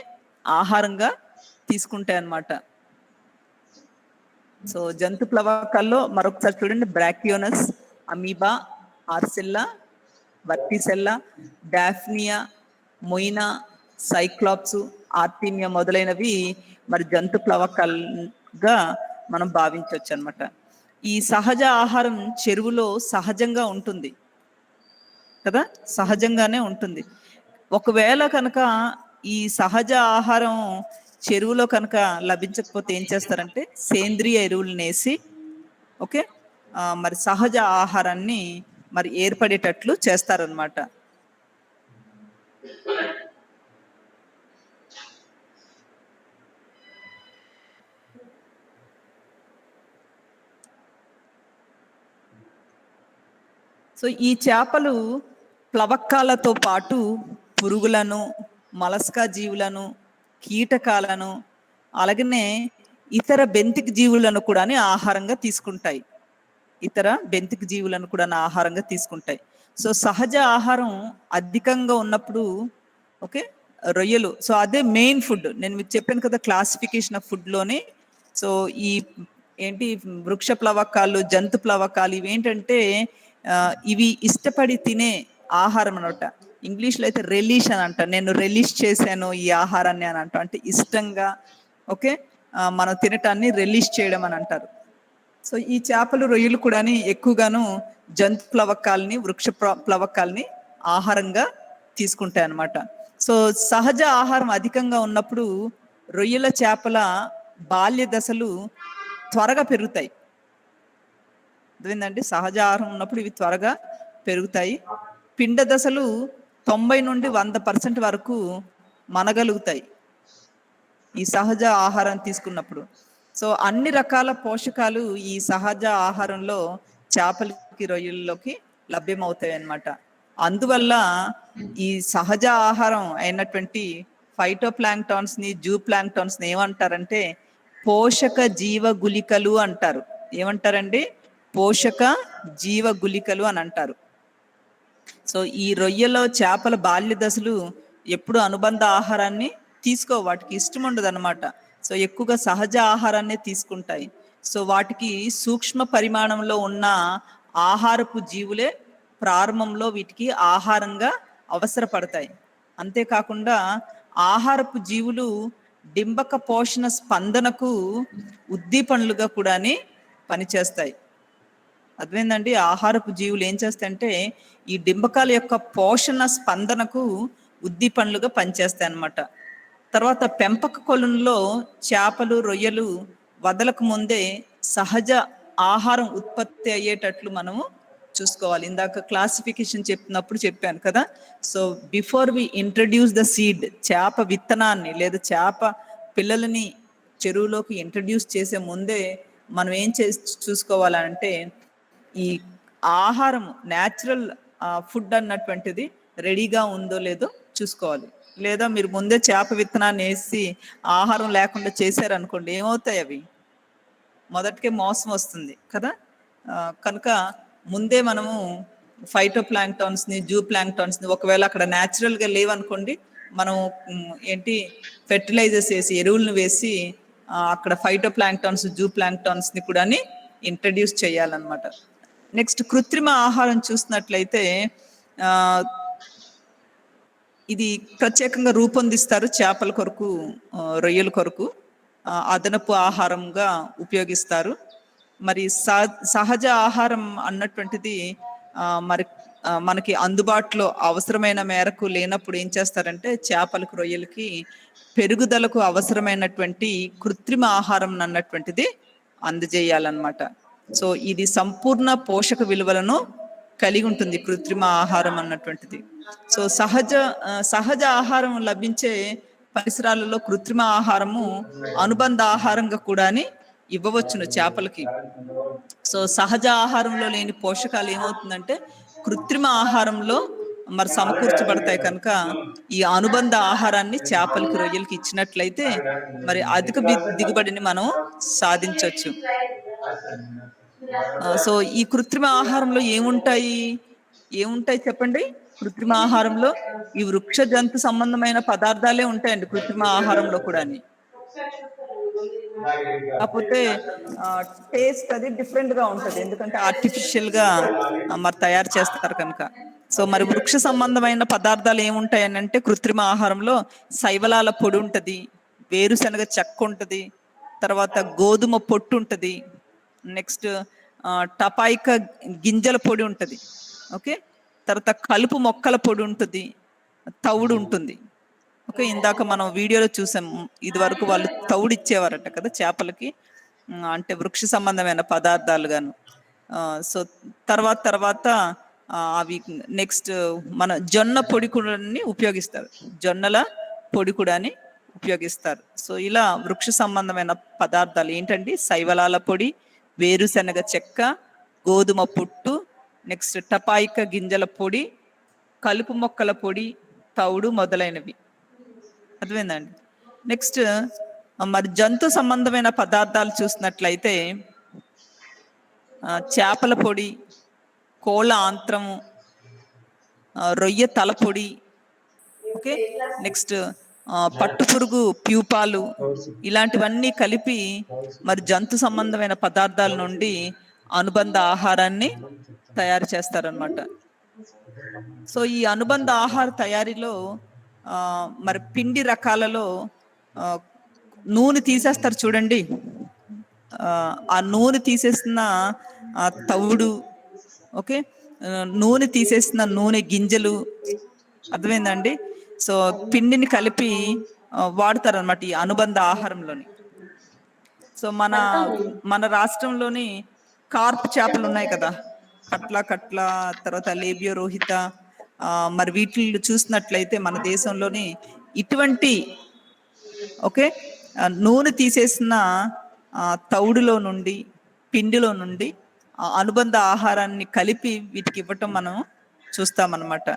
ఆహారంగా తీసుకుంటాయి అన్నమాట. సో జంతు ప్లవకాల్లో మరొకసారి చూడండి, బ్రాకియోనస్, amoeba, ఆర్సెల్లా, Vorticella, daphnia, మొయినా, Cyclops, Artemia మొదలైనవి మరి జంతు ప్లవకాలుగా మనం భావించవచ్చు అన్నమాట. ఈ సహజ ఆహారం చెరువులో సహజంగా ఉంటుంది కదా, సహజంగానే ఉంటుంది. ఒకవేళ కనుక ఈ సహజ ఆహారం చెరువులో కనుక లభించకపోతే ఏం చేస్తారంటే సేంద్రియ ఎరువులను వేసి ఓకే మరి సహజ ఆహారాన్ని మరి ఏర్పడేటట్లు చేస్తారనమాట. సో ఈ చేపలు ప్లవకాలతో పాటు పురుగులను, మలస్కా జీవులను, కీటకాలను అలాగనే ఇతర బెంతిక జీవులను కూడా ఆహారంగా తీసుకుంటాయి. ఆహారంగా తీసుకుంటాయి. సో సహజ ఆహారం అధికంగా ఉన్నప్పుడు ఓకే రొయ్యలు, సో అదే మెయిన్ ఫుడ్. నేను మీకు చెప్పాను కదా క్లాసిఫికేషన్ ఆఫ్ ఫుడ్లోనే. సో ఈ ఏంటి వృక్ష ప్లవకాలు, జంతు ప్లవకాలు ఇవేంటంటే ఇవి ఇష్టపడి తినే ఆహారం అనమాట. ఇంగ్లీష్లో అయితే రెలీష్ అని అంటారు. నేను రెలీష్ చేశాను ఈ ఆహారాన్ని అని అంటాం. అంటే ఇష్టంగా ఓకే మనం తినటాన్ని రెలీష్ చేయడం అని అంటారు. సో ఈ చేపలు, రొయ్యలు కూడా ఎక్కువగాను జంతు ప్లవకాలని, వృక్ష ప్లవకాలని ఆహారంగా తీసుకుంటాయి అన్నమాట. సో సహజ ఆహారం అధికంగా ఉన్నప్పుడు రొయ్యల, చేపల బాల్య దశలు త్వరగా పెరుగుతాయి. అదేంటంటే సహజ ఆహారం ఉన్నప్పుడు ఇవి త్వరగా పెరుగుతాయి. పిండ దశలు 90 నుండి 100% వరకు మనగలుగుతాయి ఈ సహజ ఆహారం తీసుకున్నప్పుడు. సో అన్ని రకాల పోషకాలు ఈ సహజ ఆహారంలో చేపలకి, రొయ్యల్లోకి లభ్యమవుతాయి అన్నమాట. అందువల్ల ఈ సహజ ఆహారం అయినటువంటి ఫైటోప్లాంక్టాన్స్ ని జూ ప్లాంక్టాన్స్ ని ఏమంటారంటే పోషక జీవ గుళికలు అంటారు. ఏమంటారండి? పోషక జీవ గుళికలు అని అంటారు. సో ఈ రొయ్యలో చేపల బాల్య దశలు ఎప్పుడు అనుబంధ ఆహారాన్ని వాటికి ఇష్టం ఉండదు అనమాట. సో ఎక్కువగా సహజ ఆహారాన్ని తీసుకుంటాయి. సో వాటికి సూక్ష్మ పరిమాణంలో ఉన్న ఆహారపు జీవులే ప్రారంభంలో వీటికి ఆహారంగా అవసరపడతాయి. అంతేకాకుండా ఆహారపు జీవులు డింబక పోషణ స్పందనకు ఉద్దీపనలుగా కూడా పనిచేస్తాయి. అదేంటండి, ఆహారపు జీవులు ఏం చేస్తాయంటే ఈ డింబకాల యొక్క పోషణ స్పందనకు ఉద్దీపనలుగా పనిచేస్తాయి అన్నమాట. తర్వాత పెంపక కొలంలో చేపలు రొయ్యలు వదలకు ముందే సహజ ఆహారం ఉత్పత్తి అయ్యేటట్లు మనము చూసుకోవాలి. ఇందాక క్లాసిఫికేషన్ చెప్పినప్పుడు చెప్పాను కదా. So before we introduce the seed, చేప విత్తనాన్ని లేదా చేప పిల్లలని చెరువులోకి ఇంట్రడ్యూస్ చేసే ముందే మనం ఏం చూసుకోవాలంటే ఈ ఆహారం న్యాచురల్ ఫుడ్ అన్నటువంటిది రెడీగా ఉందో లేదో చూసుకోవాలి. లేదా మీరు ముందే చేప విత్తనాన్ని వేసి ఆహారం లేకుండా చేశారనుకోండి, ఏమవుతాయి అవి? మొదటికే మోసం వస్తుంది కదా. కనుక ముందే మనము ఫైటోప్లాంక్టాన్స్ ని జూ ప్లాంక్టాన్స్ ని ఒకవేళ అక్కడ న్యాచురల్ గా లేవనుకోండి, మనం ఫెర్టిలైజర్స్ వేసి ఎరువులను వేసి అక్కడ ఫైటోప్లాంక్టాన్స్ జూ ప్లాంక్టాన్స్ ని కూడా ఇంట్రడ్యూస్ చేయాలన్నమాట. నెక్స్ట్ కృత్రిమ ఆహారం చూసినట్లయితే ఇది ప్రత్యేకంగా రూపొందిస్తారు చేపల కొరకు, రొయ్యల కొరకు అదనపు ఆహారంగా ఉపయోగిస్తారు. మరి సహజ ఆహారం అన్నటువంటిది మనకి అందుబాటులో అవసరమైన మేరకు లేనప్పుడు ఏం చేస్తారంటే చేపలకు రొయ్యలకి పెరుగుదలకు అవసరమైనటువంటి కృత్రిమ ఆహారం అన్నటువంటిది అందజేయాలన్నమాట. సో ఇది సంపూర్ణ పోషక విలువలను కలిగి ఉంటుంది కృత్రిమ ఆహారం అన్నటువంటిది. సో సహజ ఆహారం లభించే పరిసరాలలో కృత్రిమ ఆహారము అనుబంధ ఆహారంగా కూడా ఇవ్వవచ్చును చేపలకి. సో సహజ ఆహారంలో లేని పోషకాలు ఏమవుతుందంటే కృత్రిమ ఆహారంలో మరి సమకూర్చబడతాయి. కనుక ఈ అనుబంధ ఆహారాన్ని చేపలకి రొయ్యలకి ఇచ్చినట్లయితే మరి అధిక దిగుబడిని మనం సాధించవచ్చు. సో ఈ కృత్రిమ ఆహారంలో ఏముంటాయి చెప్పండి? కృత్రిమ ఆహారంలో ఈ వృక్ష జంతు సంబంధమైన పదార్థాలే ఉంటాయండి కృత్రిమ ఆహారంలో కూడా. కాకపోతే టేస్ట్ అది డిఫరెంట్ గా ఉంటది, ఎందుకంటే ఆర్టిఫిషియల్ గా మరి తయారు చేస్తారు కనుక. సో మరి వృక్ష సంబంధమైన పదార్థాలు ఏముంటాయి అని అంటే కృత్రిమ ఆహారంలో శైవలాల పొడి ఉంటది, వేరుశనగ చెక్క ఉంటది, తర్వాత గోధుమ పొట్టు ఉంటది, నెక్స్ట్ టపాయిక గింజల పొడి ఉంటది, ఓకే, తర్వాత కలుపు మొక్కల పొడి ఉంటుంది, తవుడు ఉంటుంది. ఓకే, ఇందాక మనం వీడియోలో చూసాం, ఇది వరకు వాళ్ళు తవుడు ఇచ్చేవారట కదా చేపలకి, అంటే వృక్ష సంబంధమైన పదార్థాలు గాను. సో తర్వాత అవి నెక్స్ట్ మన జొన్న పొడి కూడా ఉపయోగిస్తారు, జొన్నల పొడి కూడా ఉపయోగిస్తారు. సో ఇలా వృక్ష సంబంధమైన పదార్థాలు ఏంటండి? శైవలాల పొడి, వేరుశనగ చెక్క, గోధుమ పుట్టు, నెక్స్ట్ టపాయిక గింజల పొడి, కలుపు మొక్కల పొడి, తౌడు మొదలైనవి. అర్థమైందండి. నెక్స్ట్ మరి జంతు సంబంధమైన పదార్థాలు చూసినట్లయితే చేపల పొడి, కోళ్ళ ఆంత్రము, రొయ్య తల పొడి, ఓకే, నెక్స్ట్ పట్టు పురుగు ప్యూపాలు, ఇలాంటివన్నీ కలిపి మరి జంతు సంబంధమైన పదార్థాల నుండి అనుబంధ ఆహారాన్ని తయారు చేస్తారనమాట. సో ఈ అనుబంధ ఆహార తయారీలో మరి పిండి రకాలలో నూనె తీసేస్తారు చూడండి, ఆ నూనె తీసేసిన తవుడు, ఓకే, నూనె తీసేసిన నూనె గింజలు, అర్థమైందండి. సో పిండిని కలిపి వాడతారు అనమాట ఈ అనుబంధ ఆహారంలోని. సో మన రాష్ట్రంలోని కార్ప్ చేపలు ఉన్నాయి కదా, కట్ల, తర్వాత లేబియో రోహిత, మరి వీటిని చూసినట్లయితే మన దేశంలోని ఇటువంటి ఓకే నూనె తీసేసిన తౌడులో నుండి, పిండిలో నుండి అనుబంధ ఆహారాన్ని కలిపి వీటికి ఇవ్వటం మనం చూస్తామన్నమాట.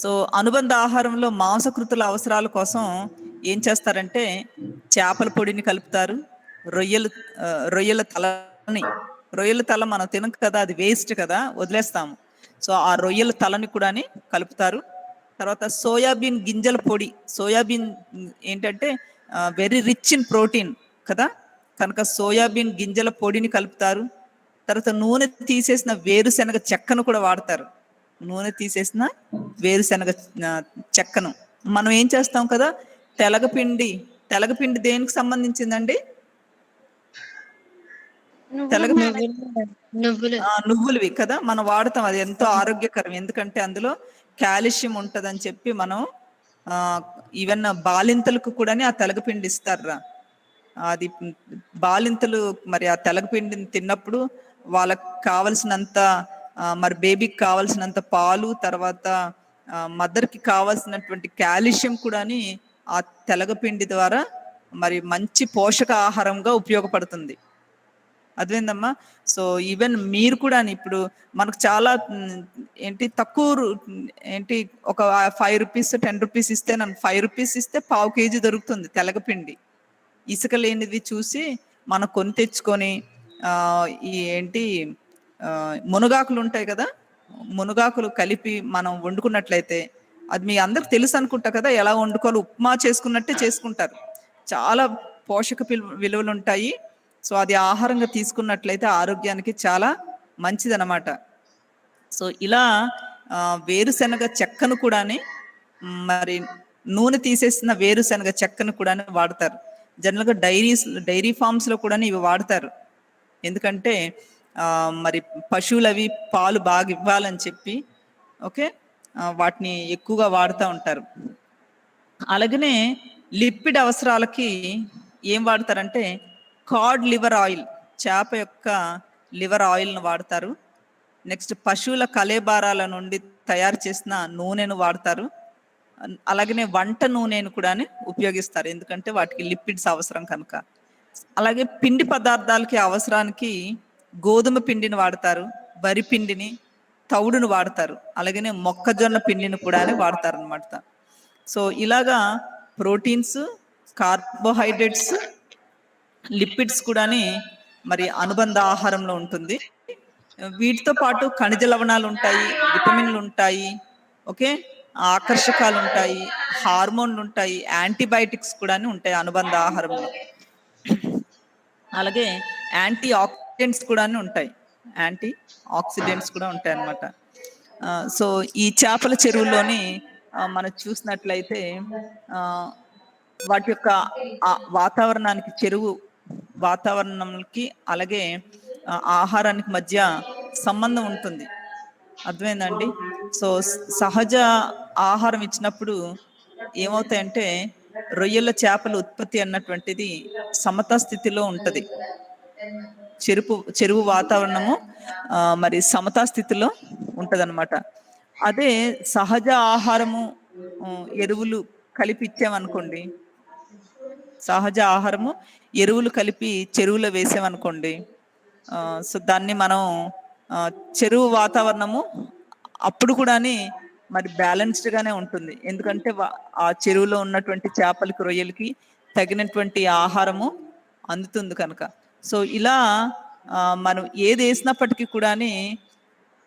సో అనుబంధ ఆహారంలో మాంసకృతుల అవసరాల కోసం ఏం చేస్తారంటే చేపల పొడిని కలుపుతారు. రొయ్యలు రొయ్యల తల మనం తినం కదా, అది వేస్ట్ కదా, వదిలేస్తాము. సో ఆ రొయ్యల తలని కూడా కలుపుతారు. తర్వాత సోయాబీన్ గింజల పొడి, సోయాబీన్ ఏంటంటే వెరీ రిచ్ ఇన్ ప్రోటీన్ కదా, కనుక సోయాబీన్ గింజల పొడిని కలుపుతారు. తర్వాత నూనె తీసేసిన వేరుశనగ చెక్కను కూడా వాడతారు. నూనె తీసేసిన వేరుశనగ చెక్కను మనం ఏం చేస్తాం కదా, తెలగపిండి దేనికి సంబంధించిందండి? నువ్వులవి కదా మనం వాడతాం. అది ఎంతో ఆరోగ్యకరం, ఎందుకంటే అందులో కాల్షియం ఉంటదని చెప్పి మనం ఈవెన్ బాలింతలకు కూడా ఆ తెలగపిండి ఇస్తారా. అది బాలింతలు మరి ఆ తెలగపిండిని తిన్నప్పుడు వాళ్ళకి కావలసినంత మరి బేబీకి కావాల్సినంత పాలు, తర్వాత మదర్కి కావాల్సినటువంటి కాల్షియం కూడా ఆ తెలగపిండి ద్వారా మరి మంచి పోషక ఆహారంగా ఉపయోగపడుతుంది. అదేందమ్మా. సో ఈవెన్ మీరు కూడా ఇప్పుడు మనకు చాలా తక్కువ ఒక 5 రూపీస్ 10 రూపీస్ ఇస్తే, నన్ను 5 రూపీస్ ఇస్తే పావు కేజీ దొరుకుతుంది తెలగపిండి. ఇసుక లేనిది చూసి మనం కొని తెచ్చుకొని ఈ మునగాకులు ఉంటాయి కదా, మునగాకులు కలిపి మనం వండుకున్నట్లయితే, అది మీ అందరికి తెలుసు అనుకుంటా కదా, ఎలా వండుకోవాలి, ఉప్మా చేసుకున్నట్టే చేసుకుంటారు. చాలా పోషక విలువలు ఉంటాయి. సో అది ఆహారంగా తీసుకున్నట్లయితే ఆరోగ్యానికి చాలా మంచిదన్నమాట. సో ఇలా వేరుశనగ చెక్కను కూడా మరి నూనె తీసేసిన వేరుశనగ చెక్కను కూడా వాడతారు. జనరల్గా డైరీ ఫార్మ్స్లో కూడా ఇవి వాడతారు. ఎందుకంటే మరి పశువులు అవి పాలు బాగా ఇవ్వాలని చెప్పి ఓకే వాటిని ఎక్కువగా వాడుతూ ఉంటారు. అలాగనే లిపిడ్ అవసరాలకి ఏం వాడతారంటే కాడ్ లివర్ ఆయిల్, చేప యొక్క లివర్ ఆయిల్ను వాడతారు. నెక్స్ట్ పశువుల కలేబారాల నుండి తయారు చేసిన నూనెను వాడతారు. అలాగనే వంట నూనెను కూడా ఉపయోగిస్తారు, ఎందుకంటే వాటికి లిపిడ్స్ అవసరం కనుక. అలాగే పిండి పదార్థాలకి అవసరానికి గోధుమ పిండిని వాడతారు, వరి పిండిని, తౌడును వాడతారు. అలాగనే మొక్కజొన్న పిండిని కూడా వాడతారు అన్నమాట. సో ఇలాగా ప్రోటీన్స్, కార్బోహైడ్రేట్స్, లిపిడ్స్ కూడా మరి అనుబంధ ఆహారంలో ఉంటుంది. వీటితో పాటు ఖనిజ లవణాలు ఉంటాయి, విటమిన్లు ఉంటాయి, ఓకే, ఆకర్షకాలు ఉంటాయి, హార్మోన్లు ఉంటాయి, యాంటీబయాటిక్స్ కూడా ఉంటాయి అనుబంధ ఆహారంలో. అలాగే యాంటీ ఆక్సిడెంట్స్ కూడా ఉంటాయి, యాంటీ ఆక్సిడెంట్స్ కూడా ఉంటాయి అన్నమాట. సో ఈ చేపల చెరువులోని మనం చూసినట్లయితే వాటి యొక్క వాతావరణానికి, చెరువు వాతావరణంకి అలాగే ఆహారానికి మధ్య సంబంధం ఉంటుంది. అర్థమైందండి. సో సహజ ఆహారం ఇచ్చినప్పుడు ఏమవుతాయంటే రొయ్యల చేపల ఉత్పత్తి అన్నటువంటిది సమతా స్థితిలో ఉంటుంది. చెరువు వాతావరణము మరి సమతా స్థితిలో ఉంటదన్నమాట. అదే సహజ ఆహారము ఎరువులు కలిపి ఇచ్చామనుకోండి, సహజ ఆహారము ఎరువులు కలిపి చెరువులో వేసామనుకోండి, సో దాన్ని మనం చెరువు వాతావరణము అప్పుడు కూడా మరి బ్యాలెన్స్డ్ గానే ఉంటుంది. ఎందుకంటే ఆ చెరువులో ఉన్నటువంటి చేపలకి, రొయ్యలకి తగినటువంటి ఆహారము అందుతుంది కనుక. సో ఇలా మనం ఏది వేసినప్పటికీ కూడా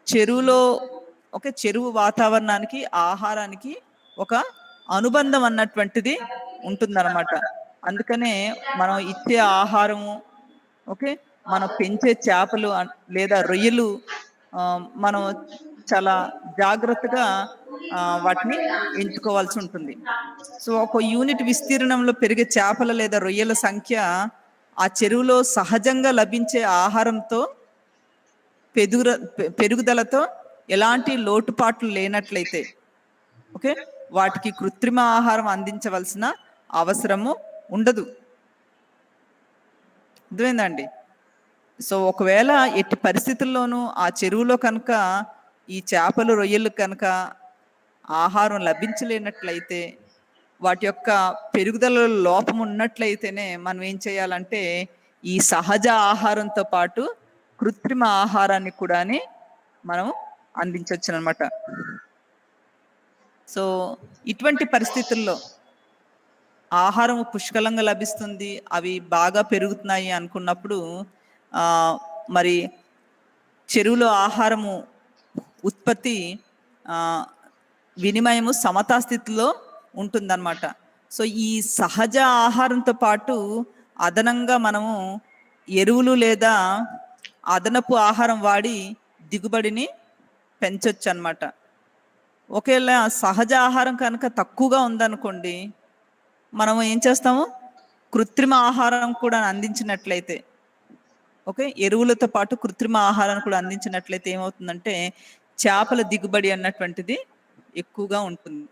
చెరువులో ఒక చెరువు వాతావరణానికి, ఆహారానికి ఒక అనుబంధం అన్నటువంటిది ఉంటుందన్నమాట. అందుకనే మనం ఇచ్చే ఆహారము, ఓకే, మనం పెంచే చేపలు లేదా రొయ్యలు మనం చాలా జాగ్రత్తగా వాటిని ఎంచుకోవాల్సి ఉంటుంది. సో ఒక యూనిట్ విస్తీర్ణంలో పెరిగే చేపల లేదా రొయ్యల సంఖ్య ఆ చెరువులో సహజంగా లభించే ఆహారంతో పెరుగుదలతో ఎలాంటి లోటుపాట్లు లేనట్లయితే ఓకే వాటికి కృత్రిమ ఆహారం అందించవలసిన అవసరము ఉండదు. అర్థమైందండి. సో ఒకవేళ ఎట్టి పరిస్థితుల్లోనూ ఆ చెరువులో కనుక ఈ చేపలు, రొయ్యలు కనుక ఆహారం లభించలేనట్లయితే, వాటి యొక్క పెరుగుదలలో లోపం ఉన్నట్లయితేనే మనం ఏం చేయాలంటే ఈ సహజ ఆహారంతో పాటు కృత్రిమ ఆహారాన్ని కూడా మనం అందించవచ్చు అనమాట. సో ఇటువంటి పరిస్థితుల్లో ఆహారం పుష్కలంగా లభిస్తుంది, అవి బాగా పెరుగుతున్నాయి అనుకున్నప్పుడు మరి చెరువులో ఆహారము ఉత్పత్తి వినిమయము సమతా స్థితిలో ఉంటుందన్నమాట. సో ఈ సహజ ఆహారంతో పాటు అదనంగా మనము ఎరువులు లేదా అదనపు ఆహారం వాడి దిగుబడిని పెంచొచ్చు అన్నమాట. ఒకవేళ సహజ ఆహారం కనుక తక్కువగా ఉందనుకోండి, మనము ఏం చేస్తాము, కృత్రిమ ఆహారం కూడా అందించినట్లయితే, ఓకే, ఎరువులతో పాటు కృత్రిమ ఆహారాన్ని కూడా అందించినట్లయితే ఏమవుతుందంటే చేపల దిగుబడి అన్నటువంటిది ఎక్కువగా ఉంటుంది.